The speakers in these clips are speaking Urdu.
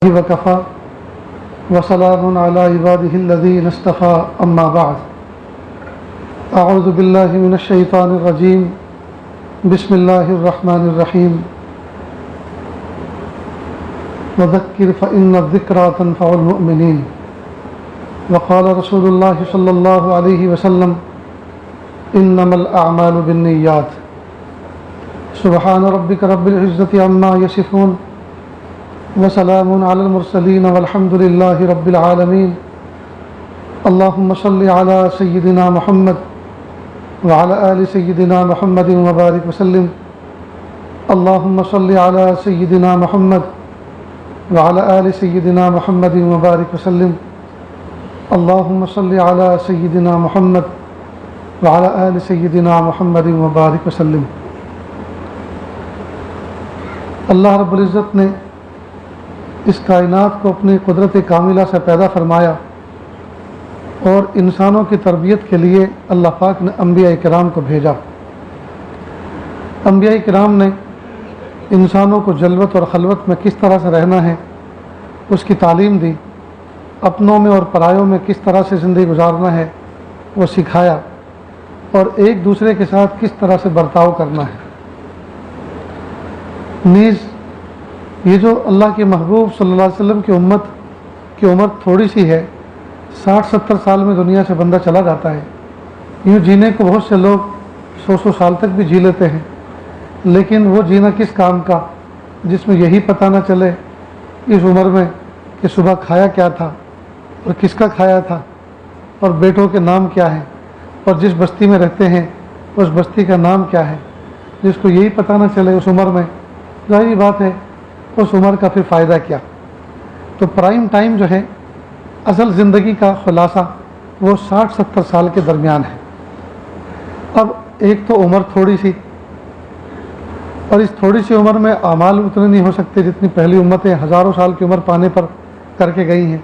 وكفى وسلام على عباده الذين اصطفى أما بعد أعوذ بالله من الشيطان الرجيم بسم الله الرحمن الرحيم وذكر فإن الذكرى تنفع المؤمنين وقال رسول الله صلى الله عليه وسلم إنما الأعمال بالنيات سبحان ربك رب العزة عما يصفون وسلام على المرسلين والحمد لله رب العالمين اللهم صل على سيدنا محمد وعلى آل سيدنا محمد وبارك وسلم اللهم صل على سيدنا محمد وعلى آل سيدنا محمد وبارك وسلم اللهم صل على سيدنا محمد وعلى آل سيدنا محمد وبارك وسلم۔ اللہ رب العزت نے اس کائنات کو اپنی قدرت کاملہ سے پیدا فرمایا اور انسانوں کی تربیت کے لیے اللہ پاک نے انبیاء کرام کو بھیجا۔ انبیاء کرام نے انسانوں کو جلوت اور خلوت میں کس طرح سے رہنا ہے اس کی تعلیم دی، اپنوں میں اور پرایوں میں کس طرح سے زندگی گزارنا ہے وہ سکھایا، اور ایک دوسرے کے ساتھ کس طرح سے برتاؤ کرنا ہے۔ نیز یہ جو اللہ کے محبوب صلی اللہ علیہ وسلم کی امت کی عمر تھوڑی سی ہے، 60-70 سال میں دنیا سے بندہ چلا جاتا ہے۔ یوں جینے کو بہت سے لوگ 100 سال تک بھی جی لیتے ہیں، لیکن وہ جینا کس کام کا جس میں یہی پتہ نہ چلے اس عمر میں کہ صبح کھایا کیا تھا اور کس کا کھایا تھا اور بیٹوں کے نام کیا ہیں اور جس بستی میں رہتے ہیں اس بستی کا نام کیا ہے، جس کو یہی پتہ نہ چلے اس عمر میں، ظاہری بات ہے اس عمر کا پھر فائدہ کیا۔ تو پرائم ٹائم جو ہے، اصل زندگی کا خلاصہ وہ 60-70 سال کے درمیان ہے۔ اب ایک تو عمر تھوڑی سی، اور اس تھوڑی سی عمر میں اعمال اتنے نہیں ہو سکتے جتنی پہلی امتیں ہزاروں سال کی عمر پانے پر کر کے گئی ہیں۔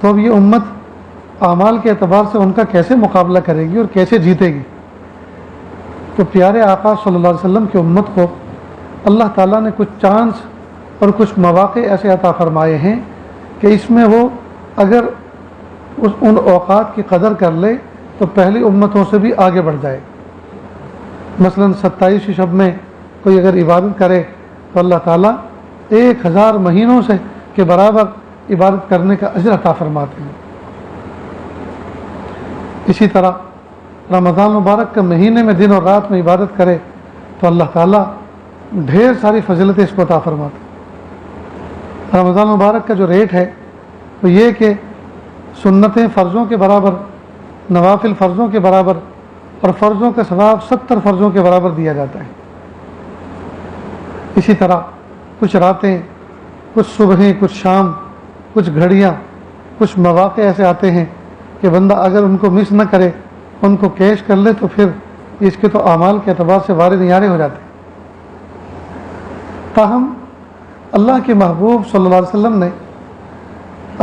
تو اب یہ امت اعمال کے اعتبار سے ان کا کیسے مقابلہ کرے گی اور کیسے جیتے گی؟ تو پیارے آقا صلی اللہ علیہ وسلم کی امت کو اللہ تعالیٰ نے کچھ چانس اور کچھ مواقع ایسے عطا فرمائے ہیں کہ اس میں وہ اگر ان اوقات کی قدر کر لے تو پہلی امتوں سے بھی آگے بڑھ جائے۔ مثلا 27 شب میں کوئی اگر عبادت کرے تو اللہ تعالیٰ 1000 مہینوں سے کے برابر عبادت کرنے کا اجر عطا فرماتے ہیں۔ اسی طرح رمضان مبارک کے مہینے میں دن اور رات میں عبادت کرے تو اللہ تعالیٰ ڈھیر ساری فضیلتیں اس کو عطا فرماتے ہیں۔ رمضان مبارک کا جو ریٹ ہے وہ یہ کہ سنتیں فرضوں کے برابر، نوافل فرضوں کے برابر، اور فرضوں کا ثواب 70 فرضوں کے برابر دیا جاتا ہے۔ اسی طرح کچھ راتیں، کچھ صبحیں، کچھ شام، کچھ گھڑیاں، کچھ مواقع ایسے آتے ہیں کہ بندہ اگر ان کو مس نہ کرے، ان کو کیش کر لے تو پھر اس کے تو اعمال کے اعتبار سے وارد نیارے ہو جاتے ہیں۔ تاہم اللہ کے محبوب صلی اللہ علیہ وسلم نے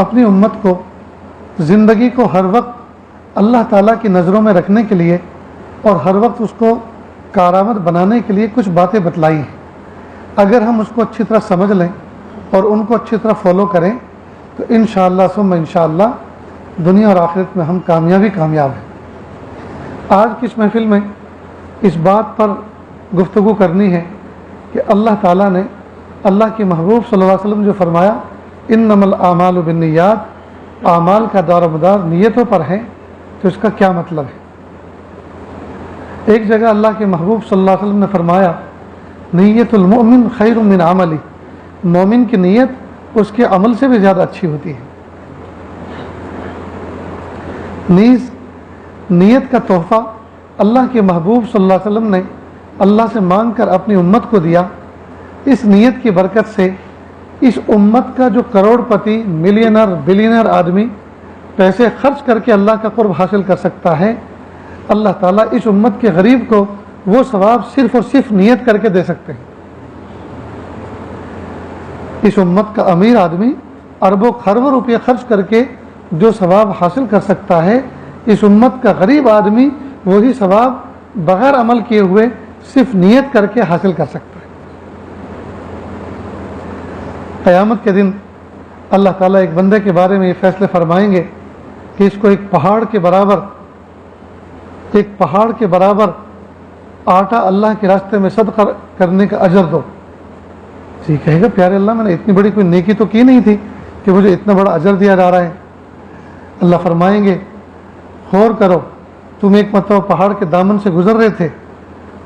اپنی امت کو زندگی کو ہر وقت اللہ تعالیٰ کی نظروں میں رکھنے کے لیے اور ہر وقت اس کو کارآمد بنانے کے لیے کچھ باتیں بتلائی ہیں۔ اگر ہم اس کو اچھی طرح سمجھ لیں اور ان کو اچھی طرح فالو کریں تو انشاءاللہ ثم انشاءاللہ دنیا اور آخرت میں ہم کامیاب ہیں۔ آج کی اس محفل میں اس بات پر گفتگو کرنی ہے کہ اللہ تعالیٰ نے اللہ کے محبوب صلی اللہ علیہ وسلم جو فرمایا انما الاعمال بالنیات، اعمال کا دار و مدار نیتوں پر ہے، تو اس کا کیا مطلب ہے؟ ایک جگہ اللہ کے محبوب صلی اللہ علیہ وسلم نے فرمایا نیت المؤمن خیر من عملی، مومن کی نیت اس کے عمل سے بھی زیادہ اچھی ہوتی ہے۔ نیز نیت کا تحفہ اللہ کے محبوب صلی اللہ علیہ وسلم نے اللہ سے مانگ کر اپنی امت کو دیا۔ اس نیت کی برکت سے اس امت کا جو کروڑ پتی، ملینر، بلینر آدمی پیسے خرچ کر کے اللہ کا قرب حاصل کر سکتا ہے، اللہ تعالیٰ اس امت کے غریب کو وہ ثواب صرف اور صرف نیت کر کے دے سکتے ہیں۔ اس امت کا امیر آدمی اربوں خربوں روپے خرچ کر کے جو ثواب حاصل کر سکتا ہے، اس امت کا غریب آدمی وہی ثواب بغیر عمل کیے ہوئے صرف نیت کر کے حاصل کر سکتا ہے۔ قیامت کے دن اللہ تعالیٰ ایک بندے کے بارے میں یہ فیصلے فرمائیں گے کہ اس کو ایک پہاڑ کے برابر آٹا اللہ کے راستے میں صدقہ کرنے کا اجر دو. جی کہے گا پیارے اللہ میں نے اتنی بڑی کوئی نیکی تو کی نہیں تھی کہ مجھے اتنا بڑا اجر دیا جا رہا ہے. اللہ فرمائیں گے غور کرو، تم ایک مرتبہ پہاڑ کے دامن سے گزر رہے تھے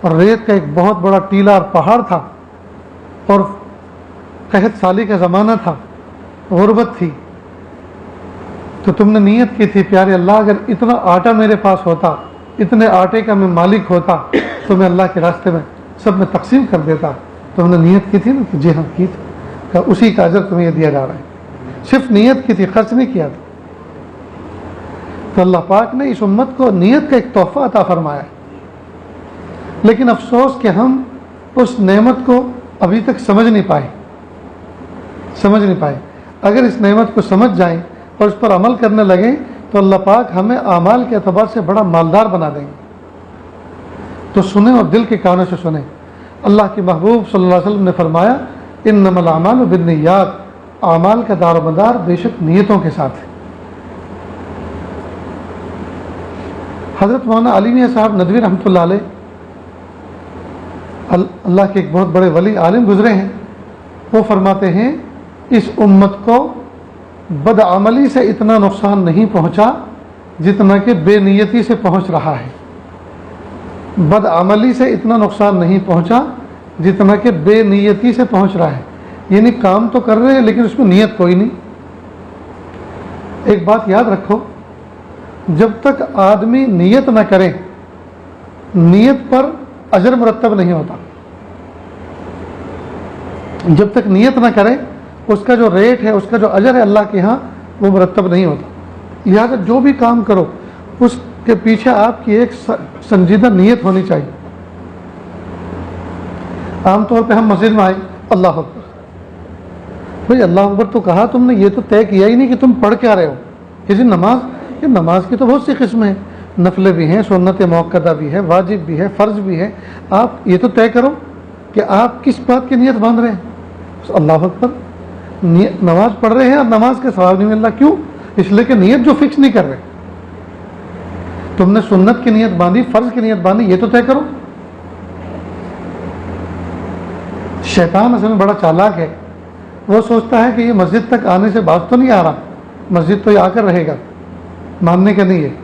اور ریت کا ایک بہت بڑا ٹیلا اور پہاڑ تھا اور قحط سالی کا زمانہ تھا، غربت تھی، تو تم نے نیت کی تھی پیارے اللہ اگر اتنا آٹا میرے پاس ہوتا، اتنے آٹے کا میں مالک ہوتا تو میں اللہ کے راستے میں سب میں تقسیم کر دیتا. تم نے نیت کی تھی نا کہ جی ہاں کی تھی، کہ اسی کا اجر تمہیں یہ دیا جا رہا ہے. صرف نیت کی تھی، خرچ نہیں کیا تھا. تو اللہ پاک نے اس امت کو نیت کا ایک تحفہ عطا فرمایا ہے. لیکن افسوس کہ ہم اس نعمت کو ابھی تک سمجھ نہیں پائے. اگر اس نعمت کو سمجھ جائیں اور اس پر عمل کرنے لگیں تو اللہ پاک ہمیں اعمال کے اعتبار سے بڑا مالدار بنا دیں گے. تو سنیں اور دل کے کانوں سے سنیں. اللہ کے محبوب صلی اللہ علیہ وسلم نے فرمایا انما الاعمال بالنیات، اعمال کا دار و مدار بے شک نیتوں کے ساتھ ہے. حضرت مولانا علی میاں صاحب ندوی رحمۃ اللہ علیہ اللہ کے ایک بہت بڑے ولی عالم گزرے ہیں. وہ فرماتے ہیں اس امت کو بدعملی سے اتنا نقصان نہیں پہنچا جتنا کہ بے نیتی سے پہنچ رہا ہے. بدعملی سے اتنا نقصان نہیں پہنچا جتنا کہ بے نیتی سے پہنچ رہا ہے. یعنی کام تو کر رہے ہیں لیکن اس میں نیت کوئی نہیں. ایک بات یاد رکھو، جب تک آدمی نیت نہ کرے نیت پر اجر مرتب نہیں ہوتا. جب تک نیت نہ کرے اس کا جو ریٹ ہے، اس کا جو اجر ہے اللہ کے ہاں وہ مرتب نہیں ہوتا. لہٰذا جو بھی کام کرو اس کے پیچھے آپ کی ایک سنجیدہ نیت ہونی چاہیے. عام طور پہ ہم مسجد میں آئے اللہ اکبر، بھائی اللہ اکبر تو کہا تم نے، یہ تو طے کیا ہی نہیں کہ تم پڑھ کے آ رہے ہو. کسی نماز کی تو بہت سی قسمیں ہیں، نفلیں بھی ہیں، سنت موقدہ بھی ہے، واجب بھی ہے، فرض بھی ہے. آپ یہ تو طے کرو کہ آپ کس بات کی نیت باندھ رہے ہیں. اللہ اکبر، نماز پڑھ رہے ہیں اور نماز کے ثواب نہیں مل رہا. کیوں؟ اس لیے کہ نیت جو فکس نہیں کر رہے. تم نے سنت کی نیت باندھی، فرض کی نیت باندھی، یہ تو طے کرو. شیطان اصل میں بڑا چالاک ہے. وہ سوچتا ہے کہ یہ مسجد تک آنے سے باز تو نہیں آ رہا، مسجد تو یہ آ کر رہے گا، ماننے کا نہیں ہے.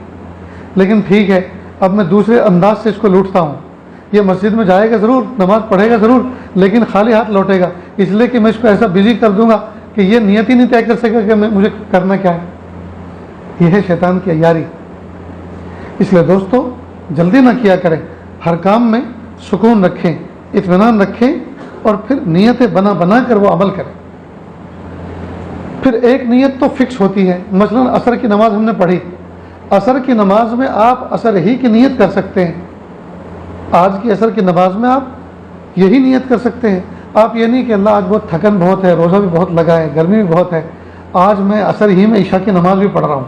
لیکن ٹھیک ہے، اب میں دوسرے انداز سے اس کو لوٹتا ہوں. یہ مسجد میں جائے گا ضرور، نماز پڑھے گا ضرور، لیکن خالی ہاتھ لوٹے گا، اس لیے کہ میں اس کو ایسا بزی کر دوں گا کہ یہ نیت ہی نہیں طے کر سکے کہ مجھے کرنا کیا ہے. یہ ہے شیطان کی عیاری. اس لیے دوستو جلدی نہ کیا کریں، ہر کام میں سکون رکھیں، اطمینان رکھیں اور پھر نیتیں بنا کر وہ عمل کریں. پھر ایک نیت تو فکس ہوتی ہے. مثلا عصر کی نماز ہم نے پڑھی، عصر کی نماز میں آپ عصر ہی کی نیت کر سکتے ہیں. آج کی عصر کی نماز میں آپ یہی نیت کر سکتے ہیں. آپ یہ نہیں کہ اللہ آج بہت تھکن بہت ہے، روزہ بھی بہت لگا ہے، گرمی بھی بہت ہے، آج میں عصر ہی میں عشاء کی نماز بھی پڑھ رہا ہوں.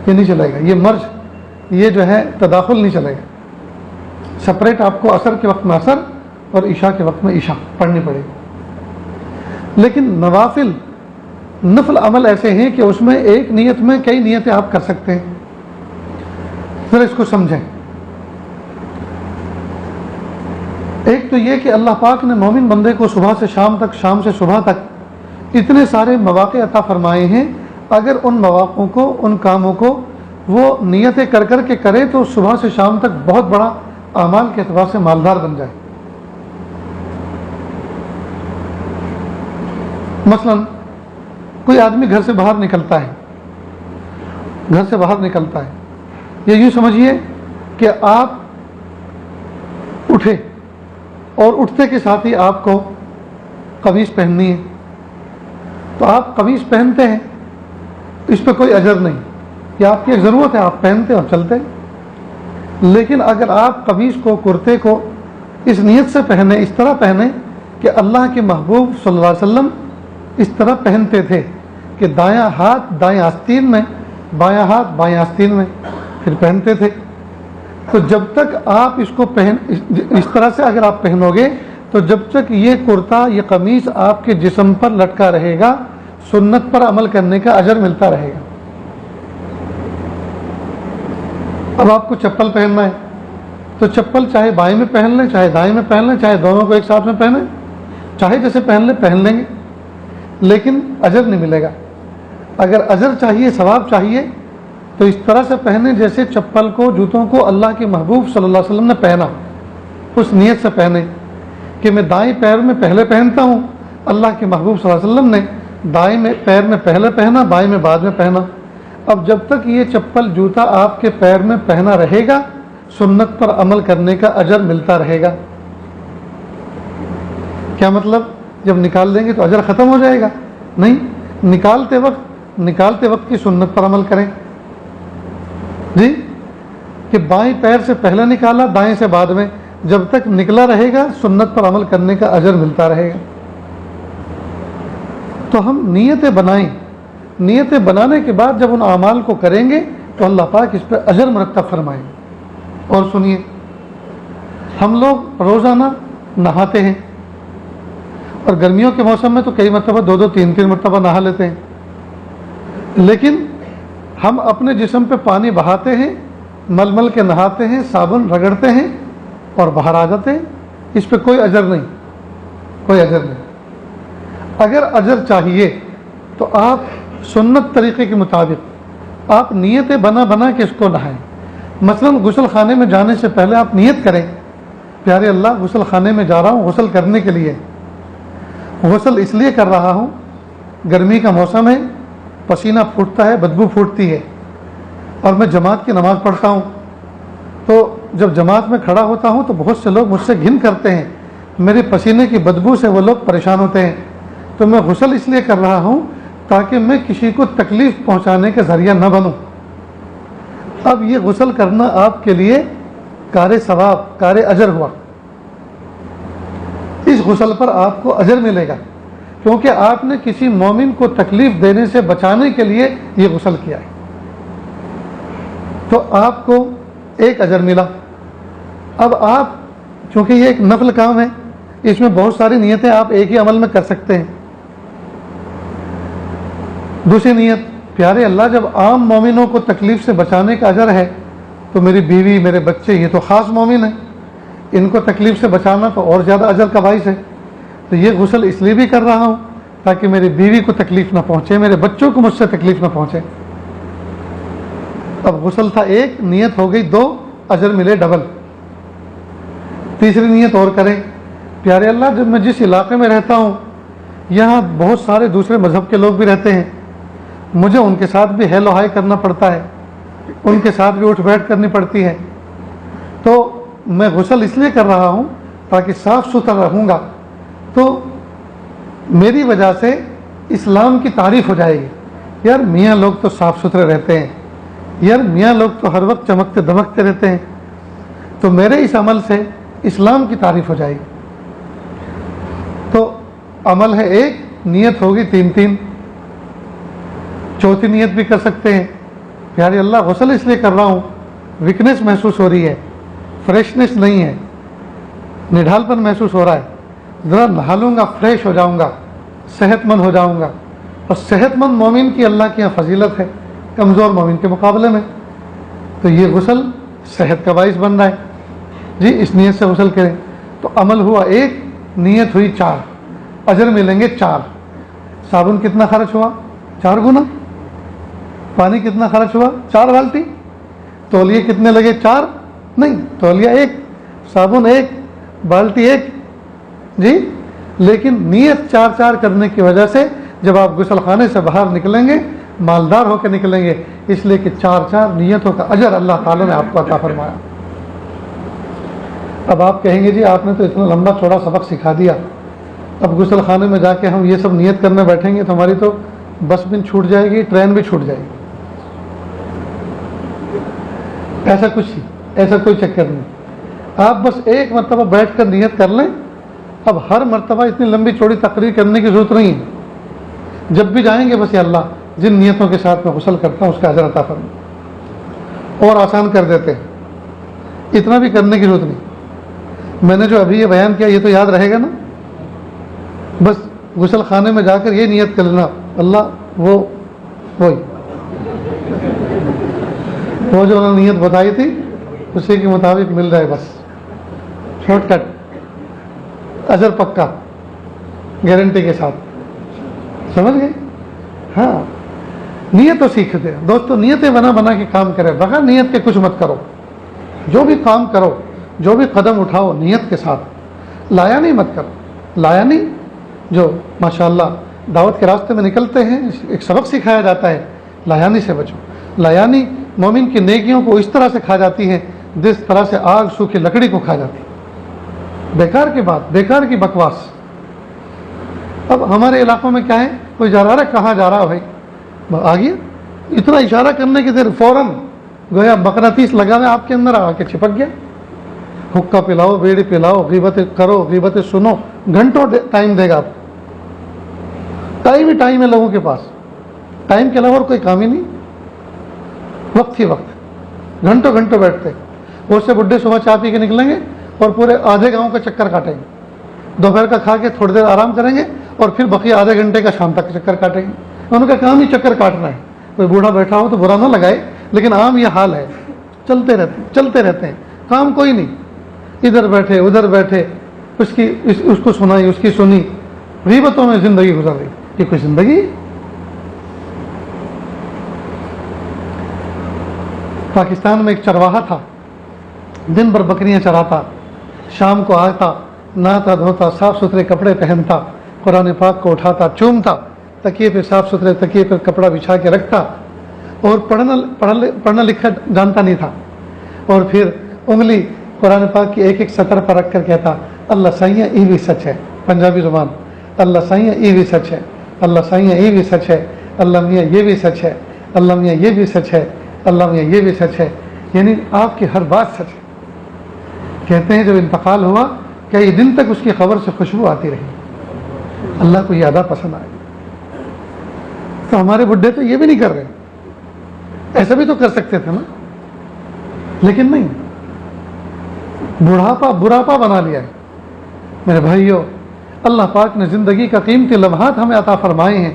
یہ نہیں چلے گا. یہ مرج، یہ جو ہے تداخل نہیں چلے گا. سپریٹ آپ کو عصر کے وقت میں عصر اور عشاء کے وقت میں عشاء پڑھنی پڑے گی. لیکن نفل عمل ایسے ہیں کہ اس میں ایک نیت میں کئی نیتیں آپ کر سکتے ہیں. ذرا اس کو سمجھیں. ایک تو یہ کہ اللہ پاک نے مومن بندے کو صبح سے شام تک، شام سے صبح تک اتنے سارے مواقع عطا فرمائے ہیں. اگر ان مواقعوں کو، ان کاموں کو وہ نیتیں کر کے کرے تو صبح سے شام تک بہت بڑا اعمال کے اعتبار سے مالدار بن جائے. مثلا کوئی آدمی گھر سے باہر نکلتا ہے، یہ یوں سمجھیے کہ آپ اٹھے اور اٹھتے کے ساتھ ہی آپ کو قمیص پہننی ہے، تو آپ قمیص پہنتے ہیں، اس پہ کوئی اجر نہیں، یہ آپ کی ایک ضرورت ہے، آپ پہنتے اور چلتے. لیکن اگر آپ قمیص کو، کرتے کو اس نیت سے پہنے، اس طرح پہنے کہ اللہ کے محبوب صلی اللہ علیہ وسلم اس طرح پہنتے تھے کہ دایاں ہاتھ دائیں آستین میں، بایاں ہاتھ بائیں آستین میں، پھر پہنتے تھے. تو جب تک آپ اس کو اس طرح سے اگر آپ پہنو گے تو جب تک یہ کرتا، یہ قمیص آپ کے جسم پر لٹکا رہے گا، سنت پر عمل کرنے کا اجر ملتا رہے گا۔ اب آپ کو چپل پہننا ہے تو چپل چاہے بائیں میں پہن لیں چاہے دائیں میں پہن لیں چاہے دونوں کو ایک ساتھ میں پہنیں، چاہے جیسے پہن لیں گے، لیکن اجر نہیں ملے گا۔ اگر اجر چاہیے، ثواب چاہیے، تو اس طرح سے پہنیں جیسے چپل کو، جوتوں کو اللہ کے محبوب صلی اللہ علیہ وسلم نے پہنا، اس نیت سے پہنیں کہ میں دائیں پیر میں پہلے پہنتا ہوں، اللہ کے محبوب صلی اللہ علیہ وسلم نے دائیں میں پیر میں پہلے پہنا، بائیں میں بعد میں پہنا۔ اب جب تک یہ چپل جوتا آپ کے پیر میں پہنا رہے گا، سنت پر عمل کرنے کا اجر ملتا رہے گا۔ کیا مطلب؟ جب نکال دیں گے تو اجر ختم ہو جائے گا؟ نہیں، نکالتے وقت کی سنت پر عمل کریں جی، کہ بائیں پیر سے پہلے نکالا، دائیں سے بعد میں، جب تک نکلا رہے گا سنت پر عمل کرنے کا اجر ملتا رہے گا۔ تو ہم نیتیں بنائیں، نیتیں بنانے کے بعد جب ان اعمال کو کریں گے تو اللہ پاک اس پہ اجر مرتب فرمائیں۔ اور سنیے، ہم لوگ روزانہ نہاتے ہیں، اور گرمیوں کے موسم میں تو کئی مرتبہ 2 3 مرتبہ نہا لیتے ہیں، لیکن ہم اپنے جسم پہ پانی بہاتے ہیں، مل مل کے نہاتے ہیں، صابن رگڑتے ہیں اور باہر آ جاتے ہیں، اس پہ کوئی اجر نہیں، کوئی اجر نہیں۔ اگر اجر چاہیے تو آپ سنت طریقے کے مطابق آپ نیتیں بنا کے اس کو نہائیں۔ مثلا غسل خانے میں جانے سے پہلے آپ نیت کریں، پیارے اللہ غسل خانے میں جا رہا ہوں غسل کرنے کے لیے، غسل اس لیے کر رہا ہوں، گرمی کا موسم ہے، پسینہ پھوٹتا ہے، بدبو پھوٹتی ہے، اور میں جماعت کی نماز پڑھتا ہوں، تو جب جماعت میں کھڑا ہوتا ہوں تو بہت سے لوگ مجھ سے گھن کرتے ہیں، میرے پسینے کی بدبو سے وہ لوگ پریشان ہوتے ہیں، تو میں غسل اس لیے کر رہا ہوں تاکہ میں کسی کو تکلیف پہنچانے کے ذریعہ نہ بنوں۔ اب یہ غسل کرنا آپ کے لیے کار ثواب، کار اجر ہوا، اس غسل پر آپ کو اجر ملے گا، کیونکہ آپ نے کسی مومن کو تکلیف دینے سے بچانے کے لیے یہ غسل کیا ہے، تو آپ کو ایک اجر ملا۔ اب آپ، چونکہ یہ ایک نفل کام ہے، اس میں بہت ساری نیتیں آپ ایک ہی عمل میں کر سکتے ہیں۔ دوسری نیت، پیارے اللہ جب عام مومنوں کو تکلیف سے بچانے کا اجر ہے تو میری بیوی، میرے بچے، یہ تو خاص مومن ہیں، ان کو تکلیف سے بچانا تو اور زیادہ اجر کا باعث ہے، تو یہ غسل اس لیے بھی کر رہا ہوں تاکہ میری بیوی کو تکلیف نہ پہنچے، میرے بچوں کو مجھ سے تکلیف نہ پہنچے۔ اب غسل تھا ایک، نیت ہو گئی 2، اجر ملے ڈبل۔ تیسری نیت اور کریں، پیارے اللہ جب میں جس علاقے میں رہتا ہوں یہاں بہت سارے دوسرے مذہب کے لوگ بھی رہتے ہیں، مجھے ان کے ساتھ بھی ہیلو ہائی کرنا پڑتا ہے، ان کے ساتھ بھی اٹھ بیٹھ کرنی پڑتی ہے، تو میں غسل اس لیے کر رہا ہوں تاکہ صاف ستھرا رہوں گا تو میری وجہ سے اسلام کی تعریف ہو جائے گی، یار میاں لوگ تو صاف ستھرے رہتے ہیں، یار میاں لوگ تو ہر وقت چمکتے دمکتے رہتے ہیں، تو میرے اس عمل سے اسلام کی تعریف ہو جائے گی۔ تو عمل ہے ایک، نیت ہوگی 3۔ چوتھی نیت بھی کر سکتے ہیں، پیارے اللہ غسل اس لیے کر رہا ہوں، ویکنیس محسوس ہو رہی ہے، فریشنس نہیں ہے، نڈھال پن محسوس ہو رہا ہے، ذرا نہا لوں گا، فریش ہو جاؤں گا، صحت مند ہو جاؤں گا، اور صحت مند مومن کی اللہ کی یہاں فضیلت ہے کمزور مومن کے مقابلے میں، تو یہ غسل صحت کا باعث بن رہا ہے جی، اس نیت سے غسل کریں۔ تو عمل ہوا 1، نیت ہوئی 4، اجر ملیں گے 4۔ صابن کتنا خرچ ہوا؟ 4 گنا۔ پانی کتنا خرچ ہوا؟ 4 بالٹی۔ تولیے کتنے لگے؟ 4 نہیں، تولیہ 1، صابن 1، بالٹی 1 جی، لیکن نیت 4 کرنے کی وجہ سے جب آپ غسل خانے سے باہر نکلیں گے مالدار ہو کے نکلیں گے، اس لیے کہ 4 نیتوں کا اجر اللہ تعالیٰ نے آپ کو عطا فرمایا۔ اب آپ کہیں گے جی آپ نے تو اتنا لمبا چوڑا سبق سکھا دیا، اب غسل خانے میں جا کے ہم یہ سب نیت کرنے بیٹھیں گے تو ہماری تو بس بھی چھوٹ جائے گی، ٹرین بھی چھوٹ جائے گی۔ ایسا کوئی چکر نہیں، آپ بس ایک مرتبہ بیٹھ کر نیت کر لیں، اب ہر مرتبہ اتنی لمبی چوڑی تقریر کرنے کی ضرورت نہیں ہے، جب بھی جائیں گے بس یہ اللہ جن نیتوں کے ساتھ میں غسل کرتا ہوں اس کا اجر عطا فرما، اور آسان کر دیتے ہیں، اتنا بھی کرنے کی ضرورت نہیں۔ میں نے جو ابھی یہ بیان کیا یہ تو یاد رہے گا نا، بس غسل خانے میں جا کر یہ نیت کر لینا، اللہ وہ جو انہوں نے نیت بتائی تھی اسی کے مطابق مل جائے، بس شارٹ کٹ، اجر پکا، گارنٹی کے ساتھ، سمجھ گئے؟ ہاں، نیت تو سیکھتے ہیں دوستو، نیتیں بنا بنا کے کام کرے، بغیر نیت کے کچھ مت کرو. جو بھی کام کرو، جو بھی قدم اٹھاؤ نیت کے ساتھ، لایا نہیں مت کرو. لایا نہیں، جو ماشاءاللہ دعوت کے راستے میں نکلتے ہیں ایک سبق سکھایا جاتا ہے، لایانی سے بچو. لایانی مومن کی نیکیوں کو اس طرح سے کھا جاتی ہے جس طرح سے آگ سوکھی لکڑی کو کھا جاتی ہے. بیکار کی بات، بیکار کی بکواس. اب ہمارے علاقوں میں کیا ہے، کوئی جا رہا ہے، کہاں جا رہا ہے بھائی، آ گیا، اتنا اشارہ کرنے کی دیر فوراً گویا مقناطیس لگا میں آپ کے اندر آ کے چپک گیا. حقہ پلاؤ، بیڑی پلاؤ، غیبتیں کرو، غیبتیں سنو، گھنٹوں ٹائم دے گا آپ کو. ٹائم ہی ٹائم ہے لوگوں کے پاس، ٹائم کے علاوہ اور کوئی کام ہی نہیں. وقت ہی وقت، گھنٹوں گھنٹوں بیٹھتے. بہت سے بڈھے صبح چائے پی کے نکلیں گے اور پورے آدھے گاؤں کا چکر کاٹیں گے. دوپہر کا کھا کے تھوڑی دیر آرام کریں گے اور پھر بقیہ آدھے گھنٹے کا شام تک چکر کاٹیں گے. ان کا کام ہی چکر کاٹنا ہے. کوئی بوڑھا بیٹھا ہو تو برا نہ لگائے، لیکن عام یہ حال ہے، چلتے رہتے ہیں، کام کوئی نہیں. ادھر بیٹھے ادھر بیٹھے، اس کو سنائی، اس کی سنی، غیبتوں میں زندگی گزر رہی. یہ کوئی زندگی؟ پاکستان میں ایک چرواہا تھا، دن بھر بکریاں چراتا، شام کو آتا، نہاتا دھوتا، صاف ستھرے کپڑے پہنتا، قرآن پاک کو اٹھاتا، چومتا، تکیے پہ صاف ستھرے تکیے پہ کپڑا بچھا کے رکھتا، اور پڑھنا لکھا جانتا نہیں تھا. اور پھر انگلی قرآن پاک کی ایک ایک سطر پر رکھ کر کہتا، اللہ سائیاں یہ بھی سچ ہے. پنجابی زبان، اللہ سائیاں یہ بھی سچ ہے، اللہ سائیاں یہ بھی سچ ہے، اللہ میاں یہ بھی سچ ہے، اللہ میاں یہ بھی سچ ہے، اللہ میاں یہ بھی سچ ہے. یعنی آپ کی ہر بات سچ ہے. کہتے ہیں جب انتقال ہوا کئی دن تک اس کی خبر سے خوشبو آتی رہی. اللہ کو یہ ادا پسند آئے. تو ہمارے بڈھے تو یہ بھی نہیں کر رہے. ایسا بھی تو کر سکتے تھے نا، لیکن نہیں. براپا بنا لیا ہے. میرے بھائیوں، اللہ پاک نے زندگی کا قیمتی لمحات ہمیں عطا فرمائے ہیں،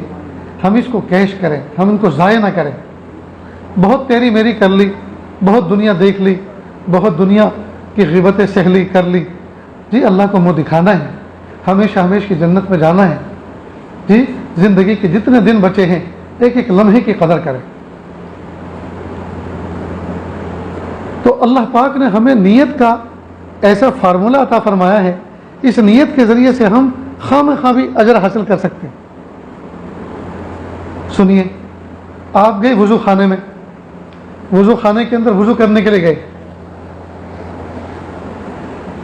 ہم اس کو کیش کریں، ہم ان کو ضائع نہ کریں. بہت تیری میری کر لی، بہت دنیا دیکھ لی، بہت دنیا کی غیبتیں سہ لی کر لی. جی اللہ کو منہ دکھانا ہے، ہمیشہ ہمیشہ کی جنت میں جانا ہے. جی زندگی کے جتنے دن بچے ہیں ایک ایک لمحے کی قدر کریں. تو اللہ پاک نے ہمیں نیت کا ایسا فارمولہ عطا فرمایا ہے، اس نیت کے ذریعے سے ہم خواہ بھی اجر حاصل کر سکتے ہیں. سنیے، آپ گئے وضو خانے میں، وضو خانے کے اندر وضو کرنے کے لیے گئے.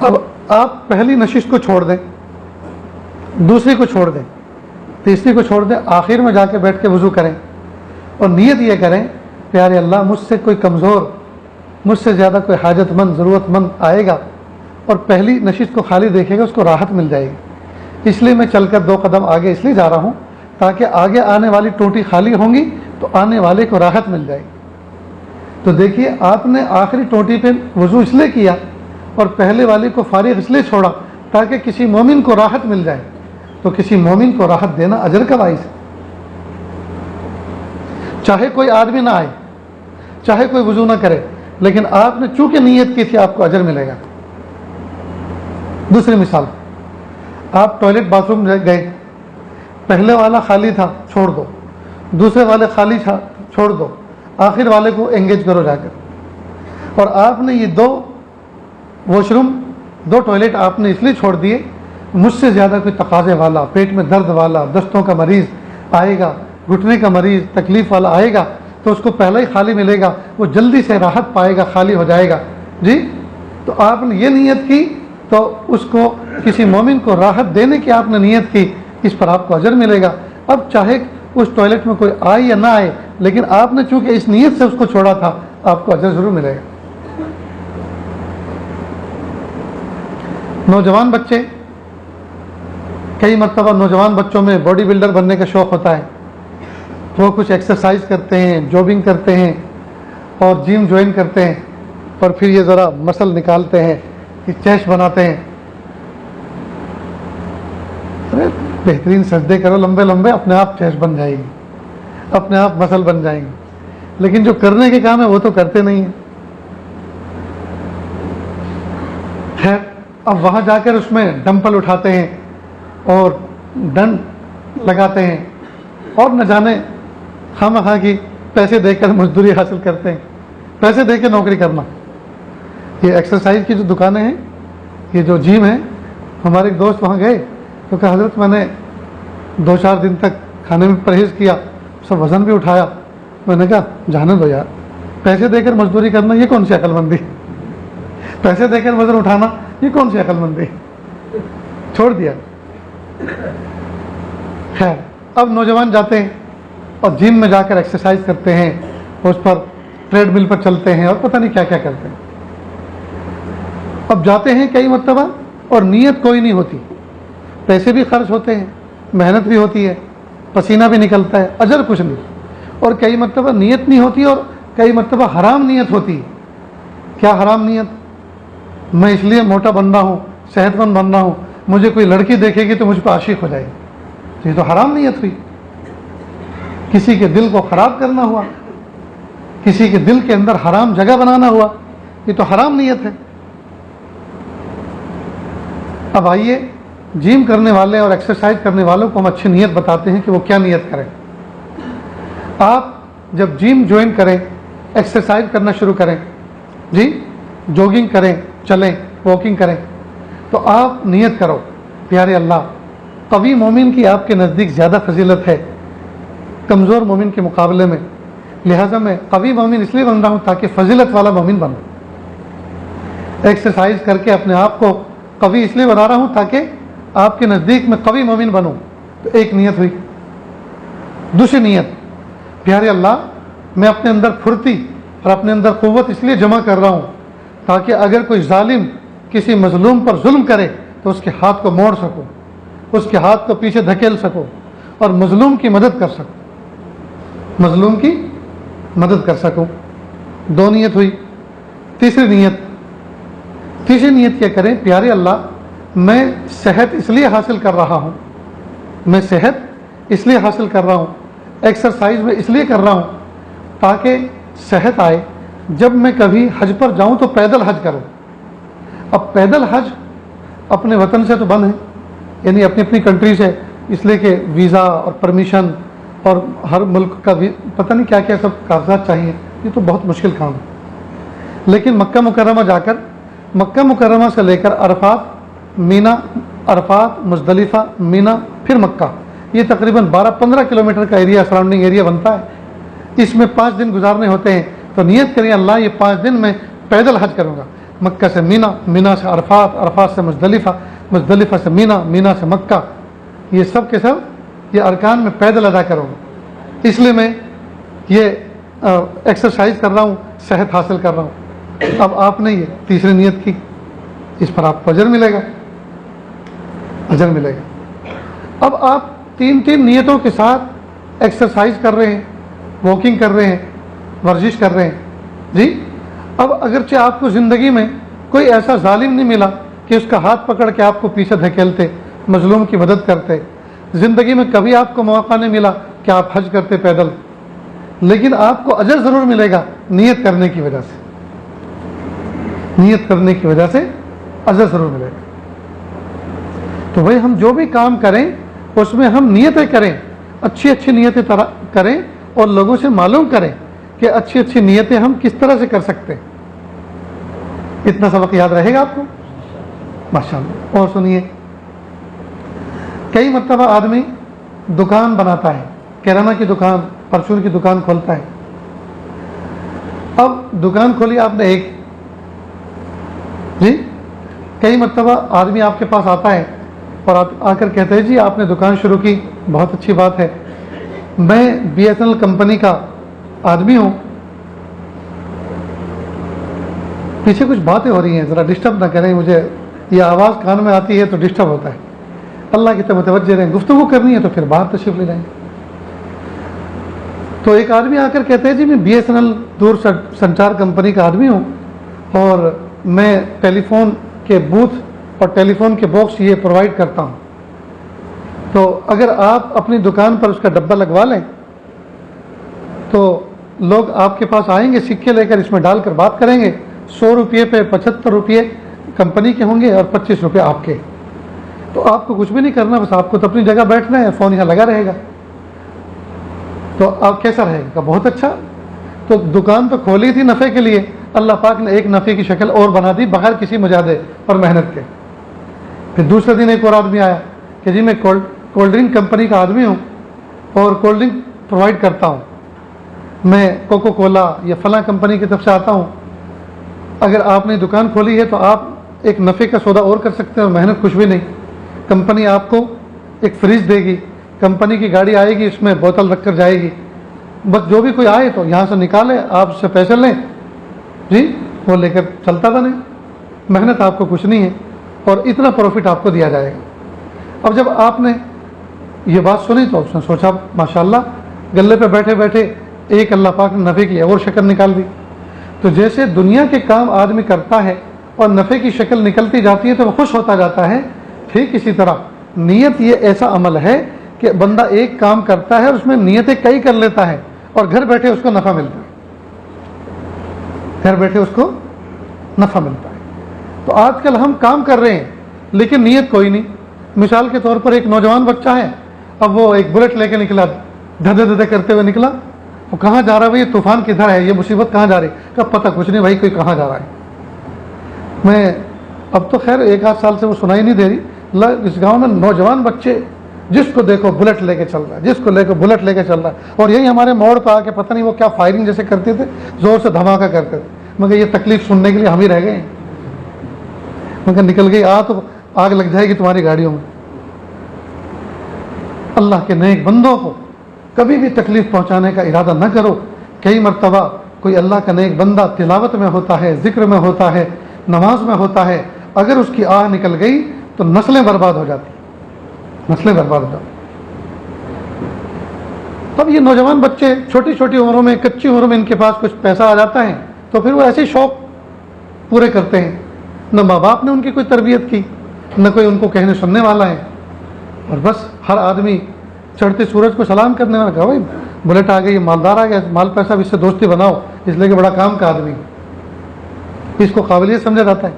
اب آپ پہلی نشست کو چھوڑ دیں، دوسری کو چھوڑ دیں، تیسری کو چھوڑ دیں، آخر میں جا کے بیٹھ کے وضو کریں اور نیت یہ کریں، پیارے اللہ مجھ سے کوئی کمزور، مجھ سے زیادہ کوئی حاجت مند ضرورت مند آئے گا اور پہلی نشست کو خالی دیکھے گا، اس کو راحت مل جائے گی. اس لیے میں چل کر 2 قدم آگے اس لیے جا رہا ہوں تاکہ آگے آنے والی ٹوٹی خالی ہوں گی تو آنے والے کو راحت مل جائے گی. تو دیکھیے، آپ نے آخری ٹوٹی پہ وضو اس لیے کیا اور پہلے والی کو فارغ اس لیے چھوڑا تاکہ کسی مومن کو راحت مل جائے. تو کسی مومن کو راحت دینا اجر کا باعث ہے. چاہے کوئی آدمی نہ آئے، چاہے کوئی وضو نہ کرے، لیکن آپ نے چونکہ نیت کی تھی آپ کو اجر ملے گا. دوسری مثال، آپ ٹوائلٹ باتھ روم گئے، پہلے والا خالی تھا چھوڑ دو، دوسرے والے خالی تھا چھوڑ دو، آخر والے کو انگیج کرو جا کر. اور آپ نے یہ 2 واش روم، 2 ٹوائلٹ آپ نے اس لیے چھوڑ دیے، مجھ سے زیادہ کوئی تقاضے والا، پیٹ میں درد والا، دستوں کا مریض آئے گا، گھٹنے کا مریض، تکلیف والا آئے گا تو اس کو پہلے ہی خالی ملے گا، وہ جلدی سے راحت پائے گا، خالی ہو جائے گا. جی تو آپ نے یہ نیت کی تو اس کو کسی مومن کو راحت دینے کی آپ نے نیت کی، اس پر آپ کو اجر ملے گا. اب چاہے اس ٹوائلٹ میں کوئی آئے یا نہ آئے، لیکن آپ نے چونکہ اس نیت سے اس کو چھوڑا تھا، آپ کو اجر ضرور ملے گا. نوجوان بچے، کئی مرتبہ نوجوان بچوں میں باڈی بلڈر بننے کا شوق ہوتا ہے. وہ کچھ ایکسرسائز کرتے ہیں، جوگنگ کرتے ہیں اور جم جوائن کرتے ہیں، اور پھر یہ ذرا مسل نکالتے ہیں، چیسٹ بناتے ہیں. بہترین سجدے کرو لمبے لمبے، اپنے آپ چیش بن جائے گی، اپنے آپ مسل بن جائیں گے، لیکن جو کرنے کے کام ہے وہ تو کرتے نہیں ہیں. خیر، اب وہاں جا کر اس میں ڈمپل اٹھاتے ہیں اور ڈنڈ لگاتے ہیں اور نہ جانے خواہ کی پیسے دے کر مزدوری حاصل کرتے ہیں، پیسے دے کے نوکری کرنا. یہ ایکسرسائز کی جو دکانیں ہیں، یہ جو جم ہے، ہمارے ایک دوست وہاں گئے تو کہا حضرت میں نے 2-4 دن تک کھانے میں پرہیز کیا، سب وزن بھی اٹھایا. میں نے کہا جانے دو یار، پیسے دے کر مزدوری کرنا یہ کون سی عقل مندی، پیسے دے کر وزن اٹھانا یہ کون سی عقل مندی، چھوڑ دیا. خیر، اب نوجوان جاتے ہیں اور جم میں جا کر ایکسرسائز کرتے ہیں، اس پر ٹریڈ مل پر چلتے ہیں اور پتہ نہیں کیا کیا کرتے ہیں. اب جاتے ہیں کئی مرتبہ اور نیت کوئی نہیں ہوتی، پیسے بھی خرچ ہوتے ہیں، محنت بھی ہوتی ہے، پسینہ بھی نکلتا ہے، اجر کچھ نہیں. اور کئی مرتبہ نیت نہیں ہوتی اور کئی مرتبہ حرام نیت ہوتی ہے. کیا حرام نیت؟ میں اس لیے موٹا بن رہا ہوں، صحت مند بن رہا ہوں، مجھے کوئی لڑکی دیکھے گی تو مجھ پہ عاشق ہو جائے گی. یہ تو حرام نیت ہوئی. کسی کے دل کو خراب کرنا ہوا، کسی کے دل کے اندر حرام جگہ بنانا ہوا، یہ تو حرام نیت ہے. اب آئیے جم کرنے والے اور ایکسرسائز کرنے والوں کو ہم اچھی نیت بتاتے ہیں کہ وہ کیا نیت کریں. آپ جب جم جوائن کریں، ایکسرسائز کرنا شروع کریں، جی جوگنگ کریں، چلیں، واکنگ کریں، تو آپ نیت کرو پیارے اللہ، قوی مومن کی آپ کے نزدیک زیادہ فضیلت ہے کمزور مومن کے مقابلے میں، لہٰذا میں قوی مومن اس لیے بن رہا ہوں تاکہ فضیلت والا مومن بنوں. ایکسرسائز کر کے اپنے آپ کو قوی اس لیے بنا رہا ہوں تاکہ آپ کے نزدیک میں قوی مومن بنوں. تو ایک نیت ہوئی. دوسری نیت، پیارے اللہ میں اپنے اندر پھرتی اور اپنے اندر قوت اس لیے جمع کر رہا ہوں تاکہ اگر کوئی ظالم کسی مظلوم پر ظلم کرے تو اس کے ہاتھ کو موڑ سکوں، اس کے ہاتھ کو پیچھے دھکیل سکوں اور مظلوم کی مدد کر سکوں، مظلوم کی مدد کر سکوں. 2 نیت ہوئی. تیسری نیت کیا کریں؟ پیارے اللہ میں صحت اس لیے حاصل کر رہا ہوں، میں صحت اس لیے حاصل کر رہا ہوں، ایکسرسائز میں اس لیے کر رہا ہوں تاکہ صحت آئے، جب میں کبھی حج پر جاؤں تو پیدل حج کروں. اب پیدل حج اپنے وطن سے تو بند ہے، یعنی اپنی اپنی کنٹری سے، اس لیے کہ ویزا اور پرمیشن اور ہر ملک کا بھی پتہ نہیں کیا کیا سب کاغذات چاہیے، یہ تو بہت مشکل کام ہے. لیکن مکہ مکرمہ جا کر، مکہ مکرمہ سے لے کر عرفات، مینا، عرفات، مزدلفہ، مینا، پھر مکہ، یہ تقریباً 12-15 کلومیٹر کا ایریا، سراؤنڈنگ ایریا بنتا ہے. اس میں 5 دن گزارنے ہوتے ہیں. تو نیت کریں اللہ یہ 5 دن میں پیدل حج کروں گا، مکہ سے مینا، مینا سے عرفات، عرفات سے مزدلفہ، مزدلفہ سے مینا، مینا سے مکہ، یہ سب کے سب یہ ارکان میں پیدل ادا کروں گا. اس لیے میں یہ ایکسرسائز کر رہا ہوں، صحت حاصل کر رہا ہوں. اب آپ نے یہ تیسری نیت کی، اس پر آپ کو اجر ملے گا، اجر ملے گا. اب آپ 3 نیتوں کے ساتھ ایکسرسائز کر رہے ہیں، واکنگ کر رہے ہیں، ورزش کر رہے ہیں. جی اب اگرچہ آپ کو زندگی میں کوئی ایسا ظالم نہیں ملا کہ اس کا ہاتھ پکڑ کے آپ کو پیچھے دھکیلتے، مظلوم کی مدد کرتے، زندگی میں کبھی آپ کو موقع نہیں ملا کہ آپ حج کرتے پیدل، لیکن آپ کو اجر ضرور ملے گا نیت کرنے کی وجہ سے، نیت کرنے کی وجہ سے اجر ضرور ملے گا. تو بھائی ہم جو بھی کام کریں اس میں ہم نیتیں کریں، اچھی اچھی نیتیں کریں اور لوگوں سے معلوم کریں کہ اچھی اچھی نیتیں ہم کس طرح سے کر سکتے ہیں. اتنا سبق یاد رہے گا آپ کو؟ ماشاءاللہ. اور سنیے، کئی مرتبہ آدمی دکان بناتا ہے، کرانہ کی دکان، پرچون کی دکان کھولتا ہے. اب دکان کھولی آپ نے ایک، جی کئی مرتبہ آدمی آپ کے پاس آتا ہے اور آ کر کہتے ہیں جی آپ نے دکان شروع کی، بہت اچھی بات ہے، میں BSNL کمپنی کا آدمی ہوں. پیچھے کچھ باتیں ہو رہی ہیں، ذرا ڈسٹرب نہ کریں، مجھے یہ آواز کان میں آتی ہے تو ڈسٹرب ہوتا ہے. اللہ کی طرف متوجہ رہیں، گفتگو کرنی ہے تو پھر باہر تشریف لے جائیں. تو ایک آدمی آ کر کہتے ہیں جی میں BSNL دور سنچار کمپنی کا آدمی ہوں اور میں ٹیلی فون کے بوتھ اور ٹیلی فون کے باکس یہ پرووائڈ کرتا ہوں. تو اگر آپ اپنی دکان پر اس کا ڈبہ لگوا لیں تو لوگ آپ کے پاس آئیں گے، سکے لے کر اس میں ڈال کر بات کریں گے، 100 روپئے پہ 75 روپئے کمپنی کے ہوں گے اور 25 روپئے آپ کے. تو آپ کو کچھ بھی نہیں کرنا، بس آپ کو تو اپنی جگہ بیٹھنا ہے، فون یہاں لگا رہے گا. تو آپ کیسا رہے گا؟ بہت اچھا. تو دکان تو کھولی تھی نفع کے لیے، اللہ پاک نے ایک نفع کی شکل اور بنا دی بغیر کسی مجاہدے اور محنت کے. پھر دوسرے دن ایک اور آدمی آیا کہ جی میں کولڈ ڈرنک کمپنی کا آدمی ہوں اور کولڈ ڈرنک پرووائڈ کرتا ہوں، میں کوکو کولا یا فلاں کمپنی کی طرف سے آتا ہوں، اگر آپ نے دکان کھولی ہے تو آپ ایک نفع کا سودا اور کر سکتے ہیں اور محنت کچھ بھی نہیں. کمپنی آپ کو ایک فریج دے گی، کمپنی کی گاڑی آئے گی، اس میں بوتل رکھ کر جائے گی، بس جو بھی کوئی آئے تو یہاں سے نکالے، آپ اس سے پیسے لیں، جی وہ لے کر چلتا تھا. نہیں، محنت آپ کو کچھ نہیں ہے اور اتنا پروفٹ آپ کو دیا جائے گا. اب جب آپ نے یہ بات سنی تو اس نے سوچا ماشاءاللہ، گلے پہ بیٹھے بیٹھے ایک اللہ پاک نے نفع کی اور شکل نکال دی. تو جیسے دنیا کے کام آدمی کرتا ہے اور نفع کی شکل نکلتی جاتی ہے تو وہ خوش ہوتا جاتا ہے، ٹھیک اسی طرح نیت یہ ایسا عمل ہے کہ بندہ ایک کام کرتا ہے اور اس میں نیتیں کئی کر لیتا ہے اور گھر بیٹھے اس کو نفع ملتا ہے، گھر بیٹھے اس کو نفع ملتا ہے. تو آج کل ہم کام کر رہے ہیں لیکن نیت کوئی نہیں. مثال کے طور پر ایک نوجوان بچہ ہے، اب وہ ایک بلٹ لے کے نکلا، دھدے دھدے کرتے ہوئے نکلا. وہ کہاں جا رہا ہے بھائی؟ یہ طوفان کدھر ہے، یہ مصیبت کہاں جا رہی؟ کہ پتہ کچھ نہیں بھائی، کوئی کہاں جا رہا ہے. میں اب تو خیر 1-8 سال سے وہ سنائی نہیں دے رہی. اس گاؤں میں نوجوان بچے جس کو دیکھو بلٹ لے کے چل رہا ہے، جس کو لے کے بلٹ لے کے چل رہا ہے. اور یہی ہمارے موڑ پہ آ کے پتہ نہیں وہ کیا فائرنگ جیسے کرتے تھے، زور سے دھماکہ کرتے تھے. مگر یہ تکلیف سننے کے لیے ہم ہی رہ گئے ہیں. مگر نکل گئی تو آگ لگ جائے گی تمہاری گاڑیوں میں. اللہ کے نیک بندوں کو کبھی بھی تکلیف پہنچانے کا ارادہ نہ کرو. کئی مرتبہ کوئی اللہ کا نیک بندہ تلاوت میں ہوتا ہے، ذکر میں ہوتا ہے، نماز میں ہوتا ہے، اگر اس کی آہ نکل گئی تو نسلیں برباد ہو جاتی، نسلیں برباد ہو جاتی. تب یہ نوجوان بچے چھوٹی چھوٹی عمروں میں، کچی عمروں میں ان کے پاس کچھ پیسہ آ جاتا ہے تو پھر وہ ایسے شوق پورے کرتے ہیں. نہ ماں باپ نے ان کی کوئی تربیت کی، نہ کوئی ان کو کہنے سننے والا ہے، اور بس ہر آدمی چڑھتے سورج کو سلام کرنے والا. کہا بھائی بلٹ آ گئی، مالدار آ گیا، مال پیسہ اس سے دوستی بناؤ، اس لیے کہ بڑا کام کا آدمی، اس کو قابلیت سمجھا جاتا ہے.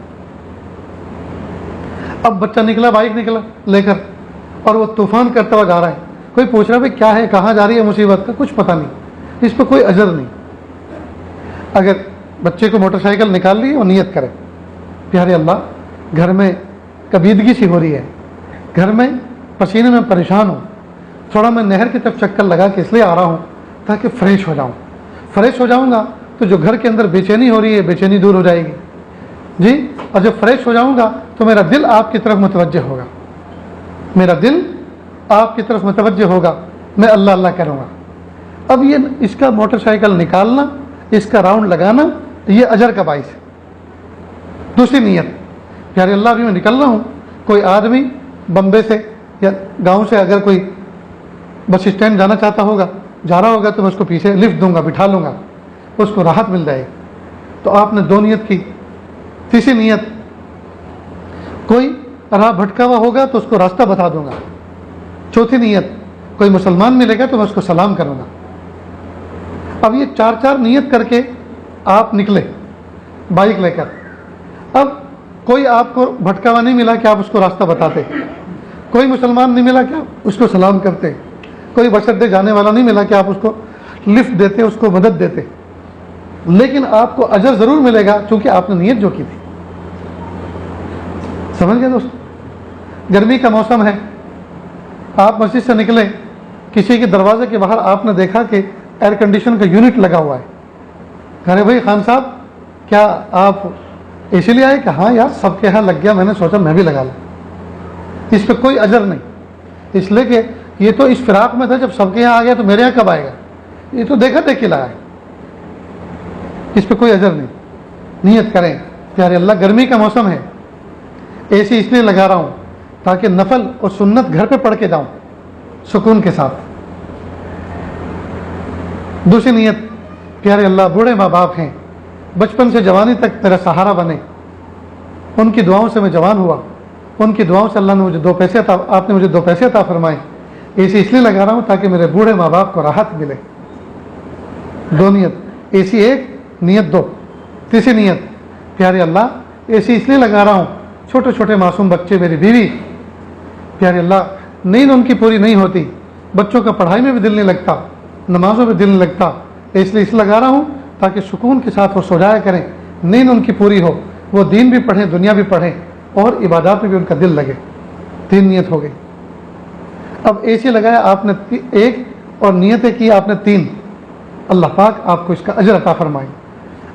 اب بچہ نکلا، بائک نکلا لے کر اور وہ طوفان کرتا ہوا جا رہا ہے. کوئی پوچھ رہا ہے بھائی کیا ہے، کہاں جا رہی ہے مصیبت کا؟ کچھ پتہ نہیں، اس پہ کوئی اجر نہیں. اگر بچے کو موٹر سائیکل نکال لی اور نیت کرے پیارے اللہ گھر میں کبیدگی سی ہو رہی ہے، گھر میں پسینے میں پریشان ہوں، تھوڑا میں نہر کی طرف چکر لگا کے اس لیے آ رہا ہوں تاکہ فریش ہو جاؤں. فریش ہو جاؤں گا تو جو گھر کے اندر بے چینی ہو رہی ہے بے چینی دور ہو جائے گی جی. اور جب فریش ہو جاؤں گا تو میرا دل آپ کی طرف متوجہ ہوگا، میرا دل آپ کی طرف متوجہ ہوگا، میں اللہ اللہ کروں گا. اب یہ اس کا موٹر سائیکل نکالنا، اس کا راؤنڈ لگانا، یہ اجر کا باعث ہے. دوسری نیت، پیارے اللہ ابھی میں نکل رہا ہوں، کوئی آدمی بمبے سے یا گاؤں سے اگر کوئی بس اسٹینڈ جانا چاہتا ہوگا، جا رہا ہوگا تو میں اس کو پیچھے لفٹ دوں گا، بٹھا لوں گا، اس کو راحت مل جائے گی. تو آپ نے 2 نیت کی. تیسری نیت، کوئی راہ بھٹکا ہوا ہوگا تو اس کو راستہ بتا دوں گا. چوتھی نیت، کوئی مسلمان ملے گا تو میں اس کو سلام کروں گا. اب یہ 4 نیت کر کے آپ نکلے بائک لے کر. اب کوئی آپ کو بھٹکا ہوا نہیں ملا کہ آپ اس کو راستہ بتاتے، کوئی مسلمان نہیں ملا کہ آپ اس کو سلام کرتے، کوئی بس اڈے جانے والا نہیں ملا کہ آپ اس کو لفٹ دیتے، اس کو مدد دیتے. لیکن آپ کو اجر ضرور ملے گا چونکہ آپ نے نیت جو کی تھی. سمجھ گئے دوست؟ گرمی کا موسم ہے، آپ مسجد سے نکلے، کسی کے دروازے کے باہر آپ نے دیکھا کہ ایئر کنڈیشن کا یونٹ لگا ہوا ہے. کہہ رہے بھائی خان صاحب کیا آپ اسی لیے آئے؟ کہ ہاں یار سب کے یہاں لگ گیا، میں نے سوچا میں بھی لگا لوں. اس پہ کوئی اجر نہیں، اس لیے کہ یہ تو اس فراق میں تھا، جب سب کے یہاں آ گیا تو میرے یہاں کب آئے گا؟ یہ تو دیکھا دیکھ کے لایا ہے، اس پہ کوئی اجر نہیں. نیت کریں پیارے اللہ گرمی کا موسم ہے، اے سی اس لیے لگا رہا ہوں تاکہ نفل اور سنت گھر پہ پڑھ کے جاؤں سکون کے ساتھ. دوسری نیت، پیارے اللہ بوڑھے ماں باپ ہیں، بچپن سے جوانی تک میرا سہارا بنے، ان کی دعاؤں سے میں جوان ہوا، ان کی دعاؤں سے اللہ نے مجھے آپ نے مجھے 2 پیسے عطا فرمائے. اے سی اس لیے لگا رہا ہوں تاکہ میرے بوڑھے ماں باپ کو راحت ملے. 2 نیت, اے سی 1, نیت 2. تیسری نیت, پیارے اللہ اے سی اس لیے لگا رہا ہوں, چھوٹے چھوٹے معصوم بچے, میری بیوی, پیارے اللہ نیند ان کی پوری نہیں ہوتی, بچوں کا پڑھائی میں بھی دل نہیں لگتا, نمازوں میں دل نہیں لگتا, اس لیے لگا رہا ہوں تاکہ سکون کے ساتھ وہ سو جایا کریں, نیند ان کی پوری ہو, وہ دین بھی پڑھیں, دنیا بھی پڑھیں, اور عبادات میں بھی ان کا دل لگے. 3 نیت ہو گئی. اب اے سی لگایا آپ نے 1 اور نیتیں کی آپ نے 3. اللہ پاک آپ کو اس کا اجر عطا فرمائے.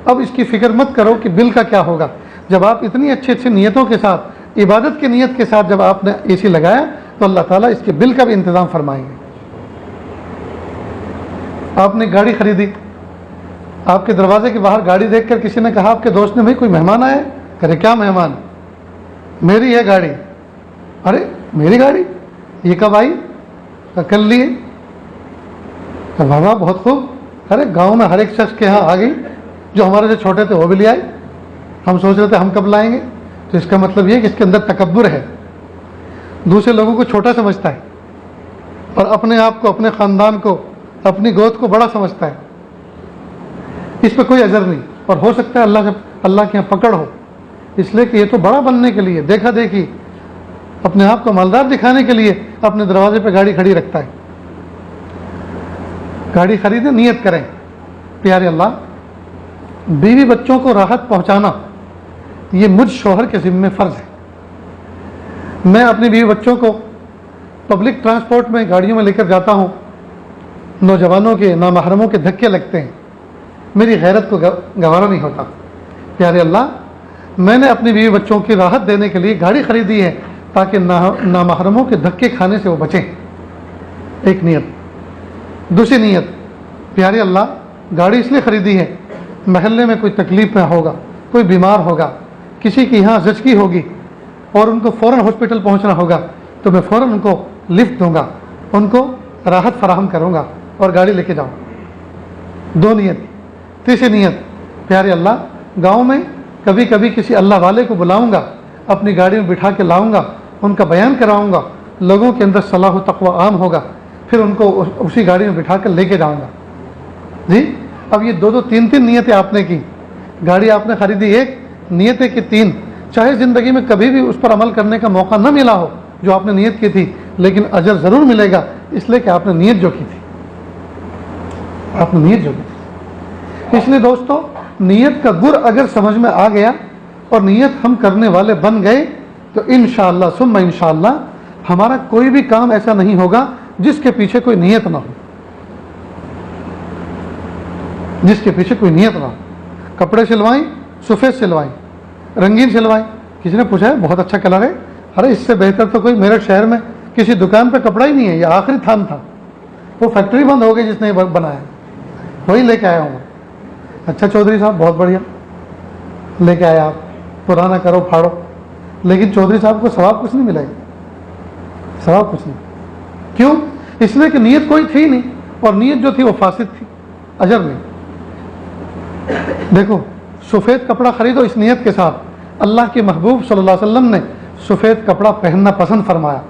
اب اس کی فکر مت کرو کہ بل کا کیا ہوگا. جب آپ اتنی اچھی اچھی نیتوں کے ساتھ, عبادت کی نیت کے ساتھ جب آپ نے اے سی لگایا تو اللہ تعالیٰ اس کے بل کا بھی انتظام فرمائیں گے. آپ نے گاڑی خریدی, آپ کے دروازے کے باہر گاڑی دیکھ کر کسی نے کہا آپ کے دوست نے, بھائی کوئی مہمان آیا ہے؟ کہے کیا مہمان؟ میری ہے گاڑی. ارے میری گاڑی, یہ کب آئی؟ کل لیے. بابا بہت خوب. ارے گاؤں میں ہر ایک شخص کے ہاں آ گئی, جو ہمارے سے چھوٹے تھے وہ بھی لے آئے, ہم سوچ رہے تھے ہم کب لائیں گے. تو اس کا مطلب یہ ہے کہ اس کے اندر تکبر ہے, دوسرے لوگوں کو چھوٹا سمجھتا ہے اور اپنے آپ کو, اپنے خاندان کو, اپنی گود کو بڑا سمجھتا ہے. اس پہ کوئی اجر نہیں, اور ہو سکتا ہے اللہ کے یہاں پکڑ ہو, اس لیے کہ یہ تو بڑا بننے کے لیے, دیکھا دیکھی, اپنے آپ کو مالدار دکھانے کے لیے اپنے دروازے پہ گاڑی کھڑی رکھتا ہے. گاڑی خریدیں, نیت کریں, پیارے اللہ بیوی بچوں کو راحت پہنچانا یہ مجھ شوہر کے ذمہ فرض ہے. میں اپنی بیوی بچوں کو پبلک ٹرانسپورٹ میں گاڑیوں میں لے کر جاتا ہوں, نوجوانوں کے, نامحرموں کے دھکے لگتے ہیں, میری غیرت کو گوارا نہیں ہوتا. پیارے اللہ میں نے اپنی بیوی بچوں کی راحت دینے کے لیے گاڑی خریدی ہے تاکہ نامحرموں کے دھکے کھانے سے وہ بچیں. ایک نیت. دوسری نیت, پیارے اللہ گاڑی اس لیے خریدی ہے, محلے میں کوئی تکلیف میں ہوگا, کوئی بیمار ہوگا, کسی کی یہاں زچگی ہوگی اور ان کو فوراً ہاسپٹل پہنچنا ہوگا, تو میں فوراً ان کو لفٹ دوں گا, ان کو راحت فراہم کروں گا اور گاڑی لے کے جاؤں. 2 نیت. تیسری نیت, پیارے اللہ گاؤں میں کبھی کبھی کسی اللہ والے کو بلاؤں گا, اپنی گاڑی میں بٹھا کے لاؤں گا, ان کا بیان کراؤں گا, لوگوں کے اندر صلاح و تقوی عام ہوگا, پھر ان کو اسی گاڑی میں بٹھا کر لے کے جاؤں گا. جی اب یہ 2 3 نیتیں آپ نے کی. گاڑی آپ نے خریدی 1, نیتیں کی 3. چاہے زندگی میں کبھی بھی اس پر عمل کرنے کا موقع نہ ملا ہو جو آپ نے نیت کی تھی, لیکن اجر ضرور ملے گا, اس لیے کہ آپ نے نیت جو کی تھی. آپ نے نیت جو کی تھی. اس لیے دوستو نیت کا گر اگر سمجھ میں آ گیا اور نیت ہم کرنے والے بن گئے تو انشاءاللہ ثم انشاءاللہ ہمارا کوئی بھی کام ایسا نہیں ہوگا جس کے پیچھے کوئی نیت نہ ہو. جس کے پیچھے کوئی نیت نہ ہو. کپڑے سلوائیں, سفید سلوائیں, رنگین سلوائیں. کسی نے پوچھا ہے بہت اچھا کلر ہے, ارے اس سے بہتر تو کوئی میرٹھ شہر میں کسی دکان پہ کپڑا ہی نہیں ہے, یہ آخری تھان تھا, وہ فیکٹری بند ہو گئی جس نے بنایا, وہی لے کے آیا ہوں. اچھا چودھری صاحب بہت بڑھیا لے کے آیا, آپ پرانا کرو پھاڑو, لیکن چودھری صاحب کو ثواب کچھ نہیں ملے گا, ثواب کچھ نہیں. کیوں؟ اس لیے کہ نیت کوئی تھی نہیں, اور نیت جو تھی وہ فاسد تھی, اجر نہیں. دیکھو سفید کپڑا خریدو اس نیت کے ساتھ, اللہ کے محبوب صلی اللہ علیہ وسلم نے سفید کپڑا پہننا پسند فرمایا.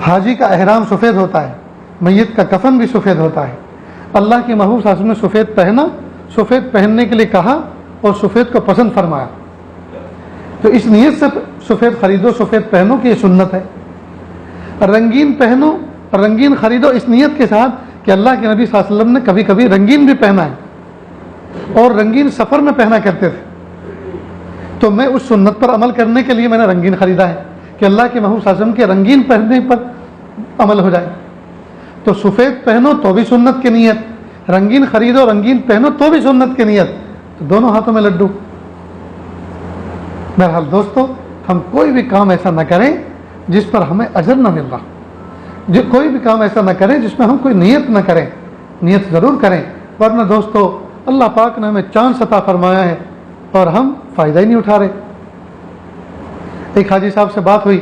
حاجی کا احرام سفید ہوتا ہے, میت کا کفن بھی سفید ہوتا ہے. اللہ کے محبوب صلی اللہ علیہ وسلم نے سفید پہنا, سفید پہننے کے لیے کہا اور سفید کو پسند فرمایا. تو اس نیت سے سفید خریدو, سفید پہنو کہ یہ سنت ہے. رنگین پہنو, رنگین خریدو اس نیت کے ساتھ کہ اللہ کے نبی صلی اللہ علیہ وسلم نے کبھی کبھی رنگین بھی پہنا ہے, اور رنگین سفر میں پہنا کرتے تھے. تو میں اس سنت پر عمل کرنے کے لیے میں نے رنگین خریدا ہے کہ اللہ کے محبوب صلی اللہ علیہ وسلم کے رنگین پہننے پر عمل ہو جائے. تو سفید پہنو تو بھی سنت کی نیت, رنگین خریدو رنگین پہنو تو بھی سنت کی نیت, تو دونوں ہاتھوں میں لڈو. بہرحال دوستو ہم کوئی بھی کام ایسا نہ کریں جس پر ہمیں اجر نہ مل رہا, کوئی بھی کام ایسا نہ کریں جس میں ہم کوئی نیت نہ کریں. نیت ضرور کریں, ورنہ دوستو اللہ پاک نے ہمیں چانس عطا فرمایا ہے اور ہم فائدہ ہی نہیں اٹھا رہے. ایک حاجی صاحب سے بات ہوئی,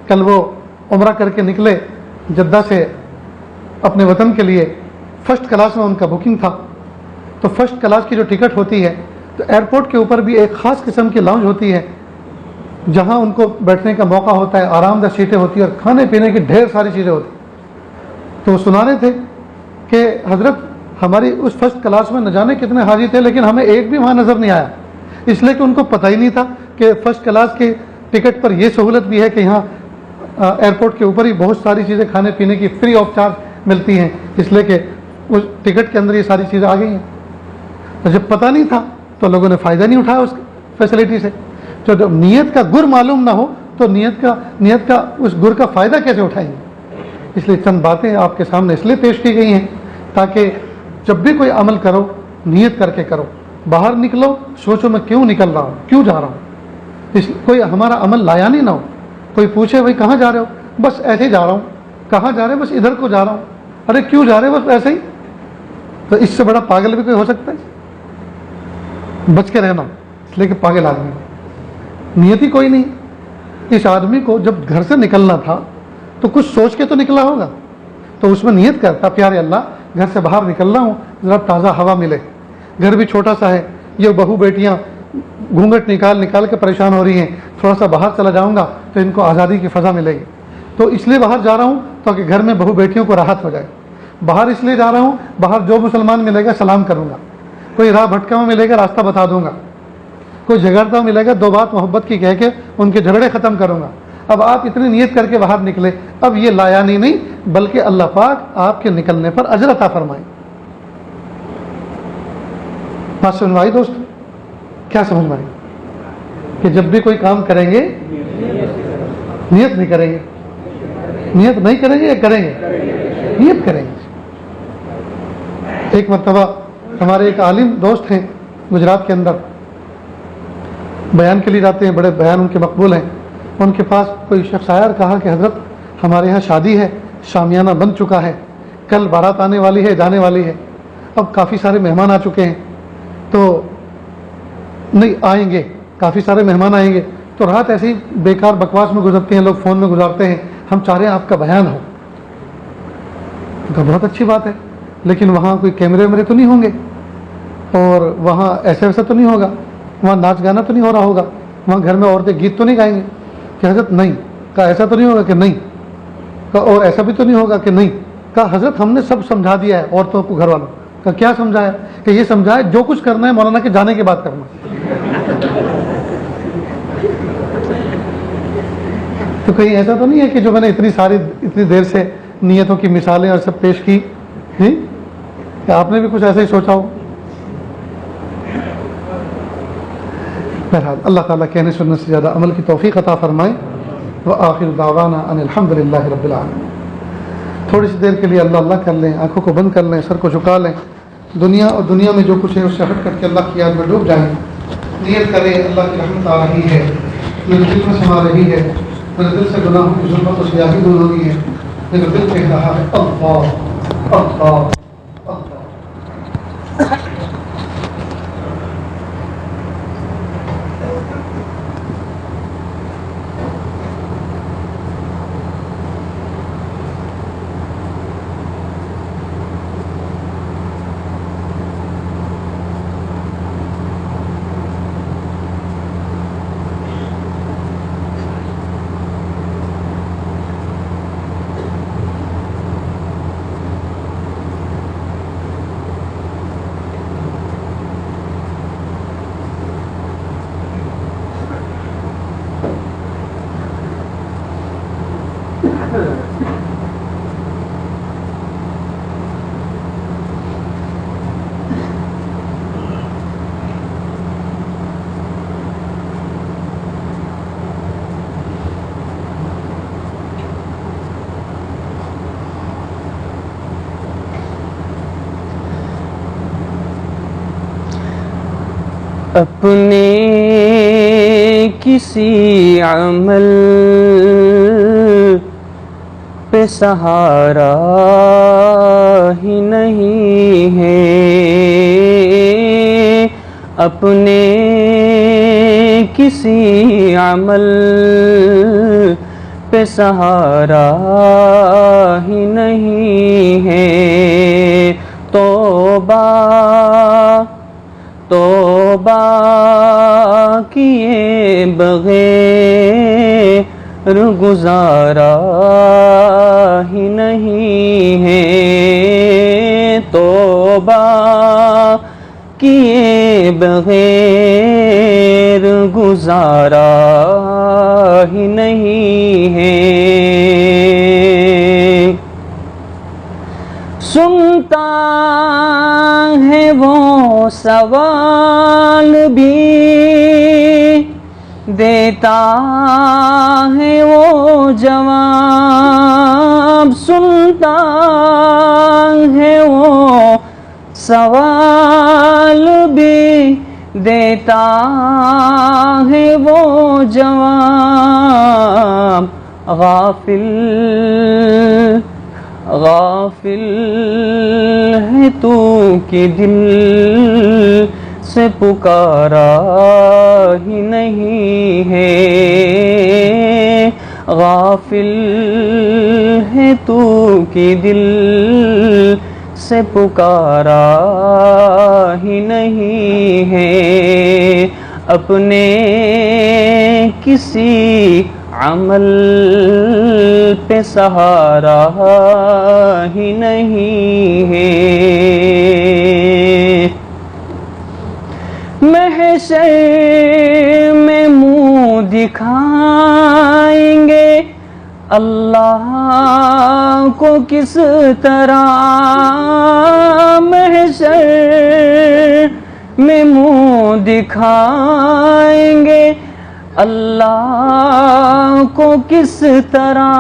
کل وہ عمرہ کر کے نکلے جدہ سے اپنے وطن کے لیے, فرسٹ کلاس میں ان کا بکنگ تھا. تو فرسٹ کلاس کی جو ٹکٹ ہوتی ہے تو ایئرپورٹ کے اوپر بھی ایک خاص قسم کی لاؤنج ہوتی ہے جہاں ان کو بیٹھنے کا موقع ہوتا ہے، آرام دہ سیٹیں ہوتی ہیں اور کھانے پینے کی ڈھیر ساری چیزیں ہوتی ہیں۔ تو وہ سنا رہے تھے کہ حضرت ہماری اس فرسٹ کلاس میں نہ جانے کتنے حاجی تھے، لیکن ہمیں ایک بھی وہاں نظر نہیں آیا، اس لیے کہ ان کو پتہ ہی نہیں تھا کہ فرسٹ کلاس کے ٹکٹ پر یہ سہولت بھی ہے کہ یہاں ایئرپورٹ کے اوپر ہی بہت ساری چیزیں کھانے پینے کی فری آف چارج ملتی ہیں، اس لیے کہ اس ٹکٹ کے اندر یہ ساری چیزیں آ گئی ہیں۔ تو جب پتہ نہیں تھا تو لوگوں نے فائدہ نہیں اٹھایا اس فیسلٹی سے۔ تو جب نیت کا گر معلوم نہ ہو تو نیت کا اس گر کا فائدہ کیسے اٹھائیں گے؟ اس لیے چند باتیں آپ کے سامنے اس لیے پیش کی گئی ہیں تاکہ جب بھی کوئی عمل کرو نیت کر کے کرو، باہر نکلو سوچو میں کیوں نکل رہا ہوں، کیوں جا رہا ہوں، کوئی ہمارا عمل لایا نہیں نہ ہو، کوئی پوچھے بھائی کہاں جا رہے ہو، بس ایسے ہی جا رہا ہوں، کہاں جا رہے بس ادھر کو جا رہا ہوں، ارے کیوں جا رہے بس ایسے ہی، تو اس سے بڑا پاگل بھی کوئی ہو سکتا ہے؟ بچ کے رہنا، اس لیے کہ پاگل آدمی نیت ہی کوئی نہیں۔ اس آدمی کو جب گھر سے نکلنا تھا تو کچھ سوچ کے تو نکلا ہوگا، تو اس میں نیت کرتا پیارے اللہ گھر سے باہر نکل رہا ہوں ذرا تازہ ہوا ملے، گھر بھی چھوٹا سا ہے، یہ بہو بیٹیاں گھونگھٹ نکال کے پریشان ہو رہی ہیں، تھوڑا سا باہر چلا جاؤں گا تو ان کو آزادی کی فضا ملے گی، تو اس لیے باہر جا رہا ہوں تاکہ گھر میں بہو بیٹیوں کو راحت ہو جائے۔ باہر اس لیے جا رہا ہوں باہر جو مسلمان ملے گا سلام کروں گا، کوئی راہ بھٹکا ہوا ملے گا راستہ بتا دوں گا، کوئی جھگڑتا ہوا ملے گا دو بات محبت کی کہہ کے ان کے جھگڑے ختم کروں گا۔ اب آپ اتنی نیت کر کے باہر نکلے، اب یہ لایانی نہیں بلکہ اللہ پاک آپ کے نکلنے پر اجر عطا فرمائے۔ بات سمجھ میں آئی دوست؟ کیا سمجھ میں آئی؟ کہ جب بھی کوئی کام کریں گے نیت نہیں کریں گے، نیت نہیں کریں گے یا کریں گے؟ نیت کریں گے۔ ایک مرتبہ ہمارے ایک عالم دوست ہیں گجرات کے اندر، بیان کے لیے جاتے ہیں، بڑے بیان ان کے مقبول ہیں، ان کے پاس کوئی شخص آیا اور کہا کہ حضرت ہمارے یہاں شادی ہے، شامیانہ بن چکا ہے، کل بارات آنے والی ہے، جانے والی ہے، اب کافی سارے مہمان آ چکے ہیں تو نہیں آئیں گے، کافی سارے مہمان آئیں گے تو رات ایسے ہی بیکار بکواس میں گزرتی ہیں، لوگ فون میں گزارتے ہیں، ہم چاہ رہے ہیں آپ کا بیان ہو۔ تو بہت اچھی بات ہے، لیکن وہاں کوئی کیمرے ویمرے تو نہیں ہوں گے اور وہاں ایسے ویسا تو نہیں ہوگا، وہاں ناچ گانا تو نہیں ہو رہا ہوگا، وہاں گھر میں عورتیں گیت تو نہیں گائیں گے؟ کہ حضرت نہیں۔ کہا ایسا تو نہیں ہوگا؟ کہ نہیں۔ کہا اور ایسا بھی تو نہیں ہوگا؟ کہ نہیں۔ کہا حضرت ہم نے سب سمجھا دیا ہے عورتوں کو، گھر والوں کا کیا سمجھایا؟ کہ یہ سمجھایا جو کچھ کرنا ہے مولانا کے جانے کے بعد کرنا۔ تو کہیں ایسا تو نہیں ہے کہ جو میں نے اتنی دیر سے نیتوں کی مثالیں اور سب پیش کی کہ آپ نے بھی کچھ ایسا ہی سوچا ہو؟ بہرحال اللہ تعالیٰ کہنے سننے سے زیادہ عمل کی توفیق عطا فرمائے۔ وآخر دعوانا ان الحمد للہ رب العالمین۔ تھوڑی سی دیر کے لیے اللہ اللہ کر لیں، آنکھوں کو بند کر لیں، سر کو جھکا لیں، دنیا اور دنیا میں جو کچھ ہے اس سے ہٹ کر کے اللہ کی یاد میں ڈوب جائیں، نیت کریں اللہ کی رحمت آ رہی ہے، میرے دل میں سما رہی ہے، میرے دل سے گناہوں کی ظلمت و سیاہی دور ہو رہی ہے، میرا دل کہہ رہا ہے اللہ اللہ اللہ۔ اپنے کسی عمل پہ سہارا ہی نہیں ہے، اپنے کسی عمل پہ سہارا ہی نہیں ہے، توبہ توبہ کیے بغیر گزارا ہی نہیں ہے، توبہ کیے بغیر گزارا ہی نہیں ہے۔ سنتا ہے وہ سوال بھی، دیتا ہے وہ جواب، سنتا ہے وہ سوال بھی، دیتا ہے وہ جواب۔ غافل غافل ہے تو کہ دل سے پکارا ہی نہیں ہے، غافل ہے تو کہ دل سے پکارا ہی نہیں ہے، اپنے کسی عمل پہ سہارا ہی نہیں ہے۔ محشر میں منہ دکھائیں گے اللہ کو کس طرح، محشر میں منہ دکھائیں گے اللہ کو کس طرح،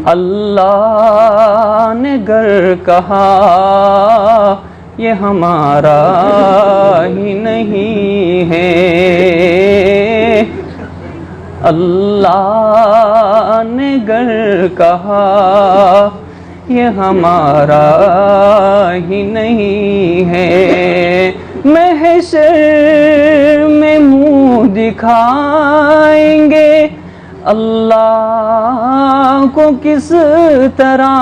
اللہ نے گر کہا یہ ہمارا ہی نہیں ہے، اللہ نے گر کہا یہ ہمارا ہی نہیں ہے، محشر میں منہ دکھائیں گے اللہ کو کس طرح،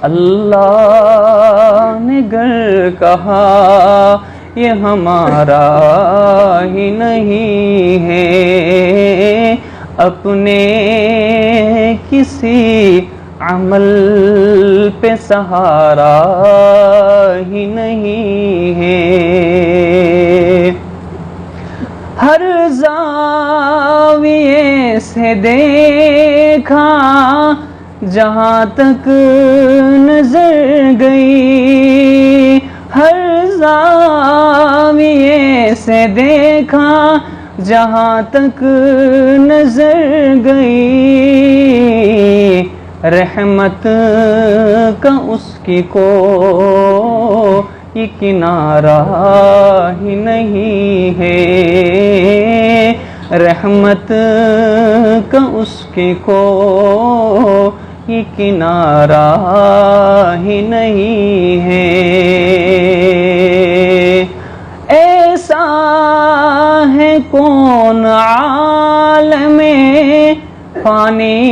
اللہ نے گر کہا یہ ہمارا ہی نہیں ہے، اپنے کسی عمل پہ سہارا ہی نہیں ہے۔ ہر زاویے سے دیکھا جہاں تک نظر گئی، ہر زاویے سے دیکھا جہاں تک نظر گئی، رحمت کا اس کی کوئی کنارہ ہی نہیں ہے، رحمت کا اس کی کوئی کنارہ ہی نہیں ہے، ایسا ہے کون عالم فانی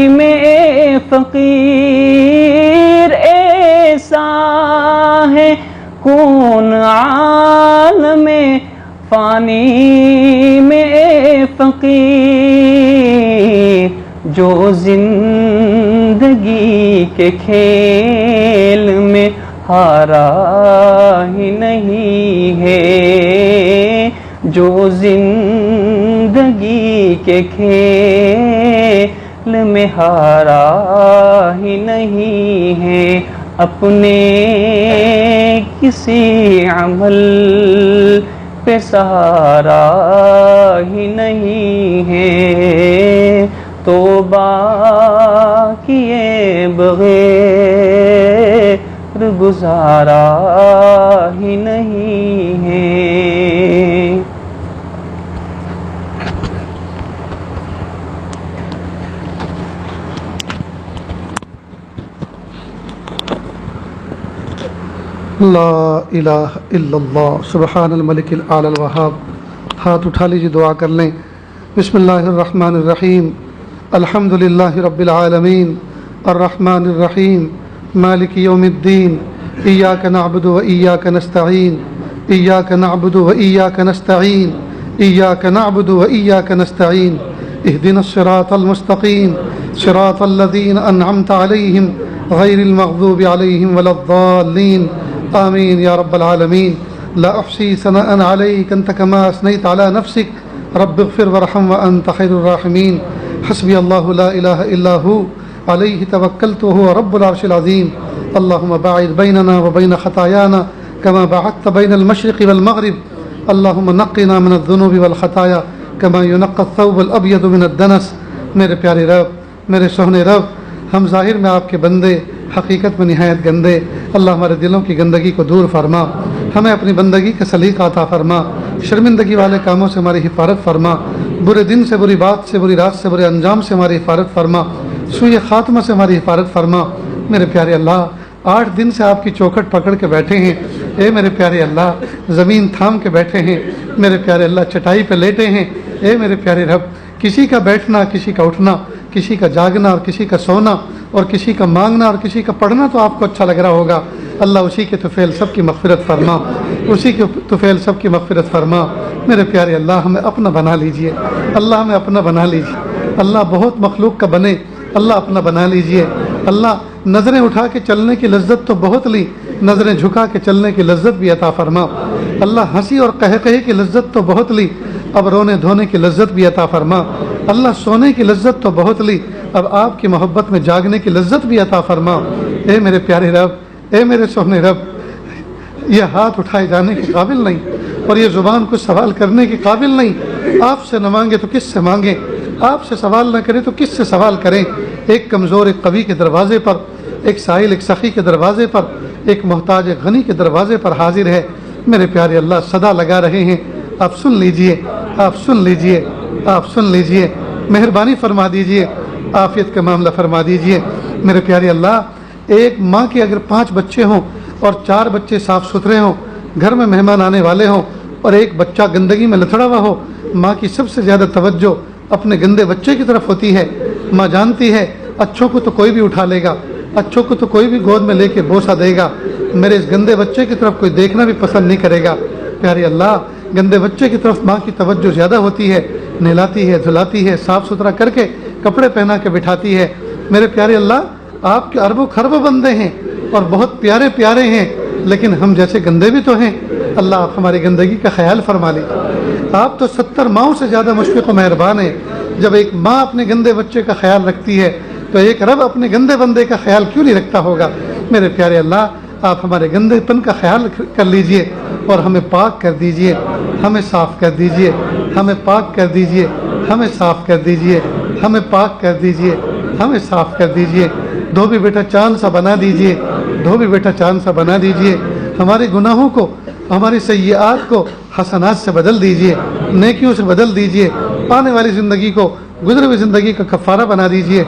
میں اے فقیر، ایسا ہے کون عالم فانی میں اے فقیر، جو زندگی کے کھیل میں ہارا ہی نہیں ہے، جو زندگی کے کھیل میں ہارا ہی نہیں ہے، اپنے کسی عمل پہ سہارا ہی نہیں ہے، توبہ کیے بغیر گزارا ہی نہیں ہے۔ لا الہ الا اللہ سبحان الملک الاعلی الوہاب۔ ہاتھ اٹھا لیجیے، دعا کر لیں۔ بسم اللہ الرحمن الرحیم، الحمدللہ رب العالمین، الرحمن الرحیم، مالک یوم الدین، إياك نعبد وإياك نستعين إياك نعبد وإياك نستعين إياك نعبد وإياك نستعين اهدنا الصراط المستقيم صراط الذين أنعمت عليهم غير المغضوب عليهم ولا الضالين آمين يا رب العالمين. لا أحصي ثناء عليك أنت كما أثنيت على نفسك رب اغفر وارحم وأنت خير الراحمين. حسبي الله لا إله إلا هو عليه توكلت وهو رب العرش العظيم. اللهم باعد بيننا وبين خطايانا كما بعدت بين المشرق والمغرب. اللهم نقنا من الذنوب والخطايا كما ينقى الثوب الأبيض من الدنس. میرے پیارے رب، میرے سونے رب، ہم ظاہر میں آپ کے بندے، حقیقت میں نہایت گندے. اللہ ہمارے دلوں کی گندگی کو دور فرما، ہمیں اپنی بندگی کا سلیقہ عطا فرما، شرمندگی والے کاموں سے ہماری حفاظت فرما، برے دن سے، بری بات سے، بری رات سے، برے انجام سے ہماری حفاظت فرما، سوئے خاتمہ سے ہماری حفاظت فرما. میرے پیارے اللہ، 8 دن سے آپ کی چوکھٹ پکڑ کے بیٹھے ہیں. اے میرے پیارے اللہ، زمین تھام کے بیٹھے ہیں. میرے پیارے اللہ، چٹائی پہ لیٹے ہیں. اے میرے پیارے رب، کسی کا بیٹھنا، کسی کا اٹھنا، کسی کا جاگنا اور کسی کا سونا اور کسی کا مانگنا اور کسی کا پڑھنا تو آپ کو اچھا لگ رہا ہوگا. اللہ اسی کے طفیل سب کی مغفرت فرما، اسی کے طفیل سب کی مغفرت فرما. میرے پیارے اللہ، ہمیں اپنا بنا لیجئے. اللہ ہمیں اپنا بنا لیجئے. اللہ بہت مخلوق کا بنے، اللہ اپنا بنا لیجئے. اللہ نظریں اٹھا کے چلنے کی لذت تو بہت لی، نظریں جھکا کے چلنے کی لذت بھی عطا فرما. اللہ ہنسی اور قہقہے کی لذت تو بہت لی، اب رونے دھونے کی لذت بھی عطا فرما. اللہ سونے کی لذت تو بہت لی، اب آپ کی محبت میں جاگنے کی لذت بھی عطا فرما. اے میرے پیارے رب، اے میرے سونے رب، یہ ہاتھ اٹھائے جانے کے قابل نہیں اور یہ زبان کو سوال کرنے کے قابل نہیں. آپ سے نہ مانگے تو کس سے مانگیں؟ آپ سے سوال نہ کریں تو کس سے سوال کریں؟ ایک کمزور ایک قوی کے دروازے پر، ایک سائل ایک سخی کے دروازے پر، ایک محتاج ایک غنی کے دروازے پر حاضر ہے. میرے پیارے اللہ، صدا لگا رہے ہیں، آپ سن لیجئے، آپ سن لیجئے، آپ سن لیجئے. مہربانی فرما دیجئے، عافیت کا معاملہ فرما دیجئے. میرے پیارے اللہ، ایک ماں کے اگر 5 بچے ہوں اور 4 بچے صاف ستھرے ہوں، گھر میں مہمان آنے والے ہوں اور ایک بچہ گندگی میں لتڑا ہوا ہو، ماں کی سب سے زیادہ توجہ اپنے گندے بچے کی طرف ہوتی ہے. ماں جانتی ہے اچھوں کو تو کوئی بھی اٹھا لے گا، اچھوں کو تو کوئی بھی گود میں لے کے بوسہ دے گا، میرے اس گندے بچے کی طرف کوئی دیکھنا بھی پسند نہیں کرے گا. پیارے اللہ، گندے بچے کی طرف ماں کی توجہ زیادہ ہوتی ہے، نہلاتی ہے، دھلاتی ہے، صاف ستھرا کر کے کپڑے پہنا کے بٹھاتی ہے. میرے پیارے اللہ، آپ کے اربوں خربوں بندے ہیں اور بہت پیارے پیارے ہیں، لیکن ہم جیسے گندے بھی تو ہیں. اللہ، آپ ہماری گندگی کا خیال فرما لیجیے. آپ تو 70 ماؤں سے زیادہ مشفق و مہربان ہیں. جب ایک ماں اپنے گندے بچے کا خیال رکھتی ہے تو ایک رب اپنے گندے بندے کا خیال کیوں نہیں رکھتا ہوگا؟ میرے پیارے اللہ، آپ ہمارے گندے پن کا خیال کر لیجئے اور ہمیں پاک کر دیجئے، ہمیں صاف کر دیجئے، ہمیں پاک کر دیجئے، ہمیں صاف کر دیجئے، ہمیں پاک کر دیجئے، ہمیں صاف کر دیجئے. دھوبی بیٹا چاند سا بنا دیجئے، دھوبی بیٹا چاند سا بنا دیجئے. ہمارے گناہوں کو، ہماری سیئات کو حسنات سے بدل دیجئے، نیکیوں سے بدل دیجئے. آنے والی زندگی کو گزرے ہوئی زندگی کا کفارہ بنا دیجئے،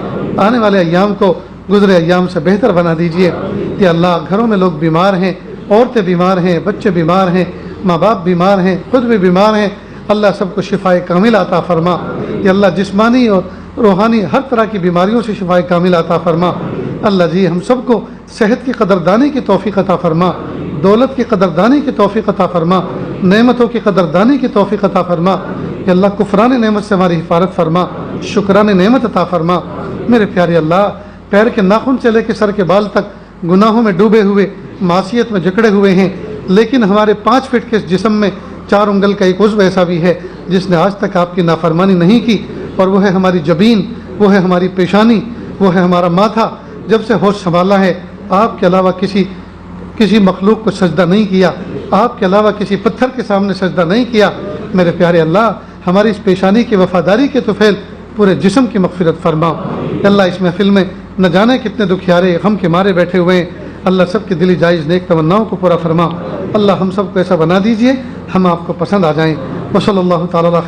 آنے والے ایام کو گزرے ایام سے بہتر بنا دیجئے. یا اللہ، گھروں میں لوگ بیمار ہیں، عورتیں بیمار ہیں، بچے بیمار ہیں، ماں باپ بیمار ہیں، خود بھی بیمار ہیں. اللہ سب کو شفائے کامل عطا فرما. یا اللہ، جسمانی اور روحانی ہر طرح کی بیماریوں سے شفائے کامل عطا فرما. اللہ جی، ہم سب کو صحت کی قدردانی کی توفیق عطا فرما، دولت کی قدردانی کی توفیق عطا فرما، نعمتوں کی قدردانی کی توفیق عطا فرما. یا اللہ، کفران نعمت سے ہماری حفاظت فرما، شکران نعمت عطا فرما. میرے پیارے اللہ، پیر کے ناخن سے لے کے سر کے بال تک گناہوں میں ڈوبے ہوئے، معصیت میں جکڑے ہوئے ہیں، لیکن ہمارے 5 فٹ کے جسم میں 4 انگل کا ایک عضو ایسا بھی ہے جس نے آج تک آپ کی نافرمانی نہیں کی، اور وہ ہے ہماری جبین، وہ ہے ہماری پیشانی، وہ ہے ہمارا ماتھا. جب سے ہوش سنبھالا ہے، آپ کے علاوہ کسی مخلوق کو سجدہ نہیں کیا، آپ کے علاوہ کسی پتھر کے سامنے سجدہ نہیں کیا. میرے پیارے اللہ، ہماری اس پیشانی کی وفاداری کے طفیل پورے جسم کی مغفرت فرما. اللہ، اس محفل میں نہ جانے کتنے دکھیارے غم کے مارے بیٹھے ہوئے ہیں. اللہ سب کی دلی جائز نیک تمناؤں کو پورا فرما. اللہ ہم سب کو ایسا بنا دیجئے ہم آپ کو پسند آ جائیں. وصلی اللہ تعالیٰ علیہ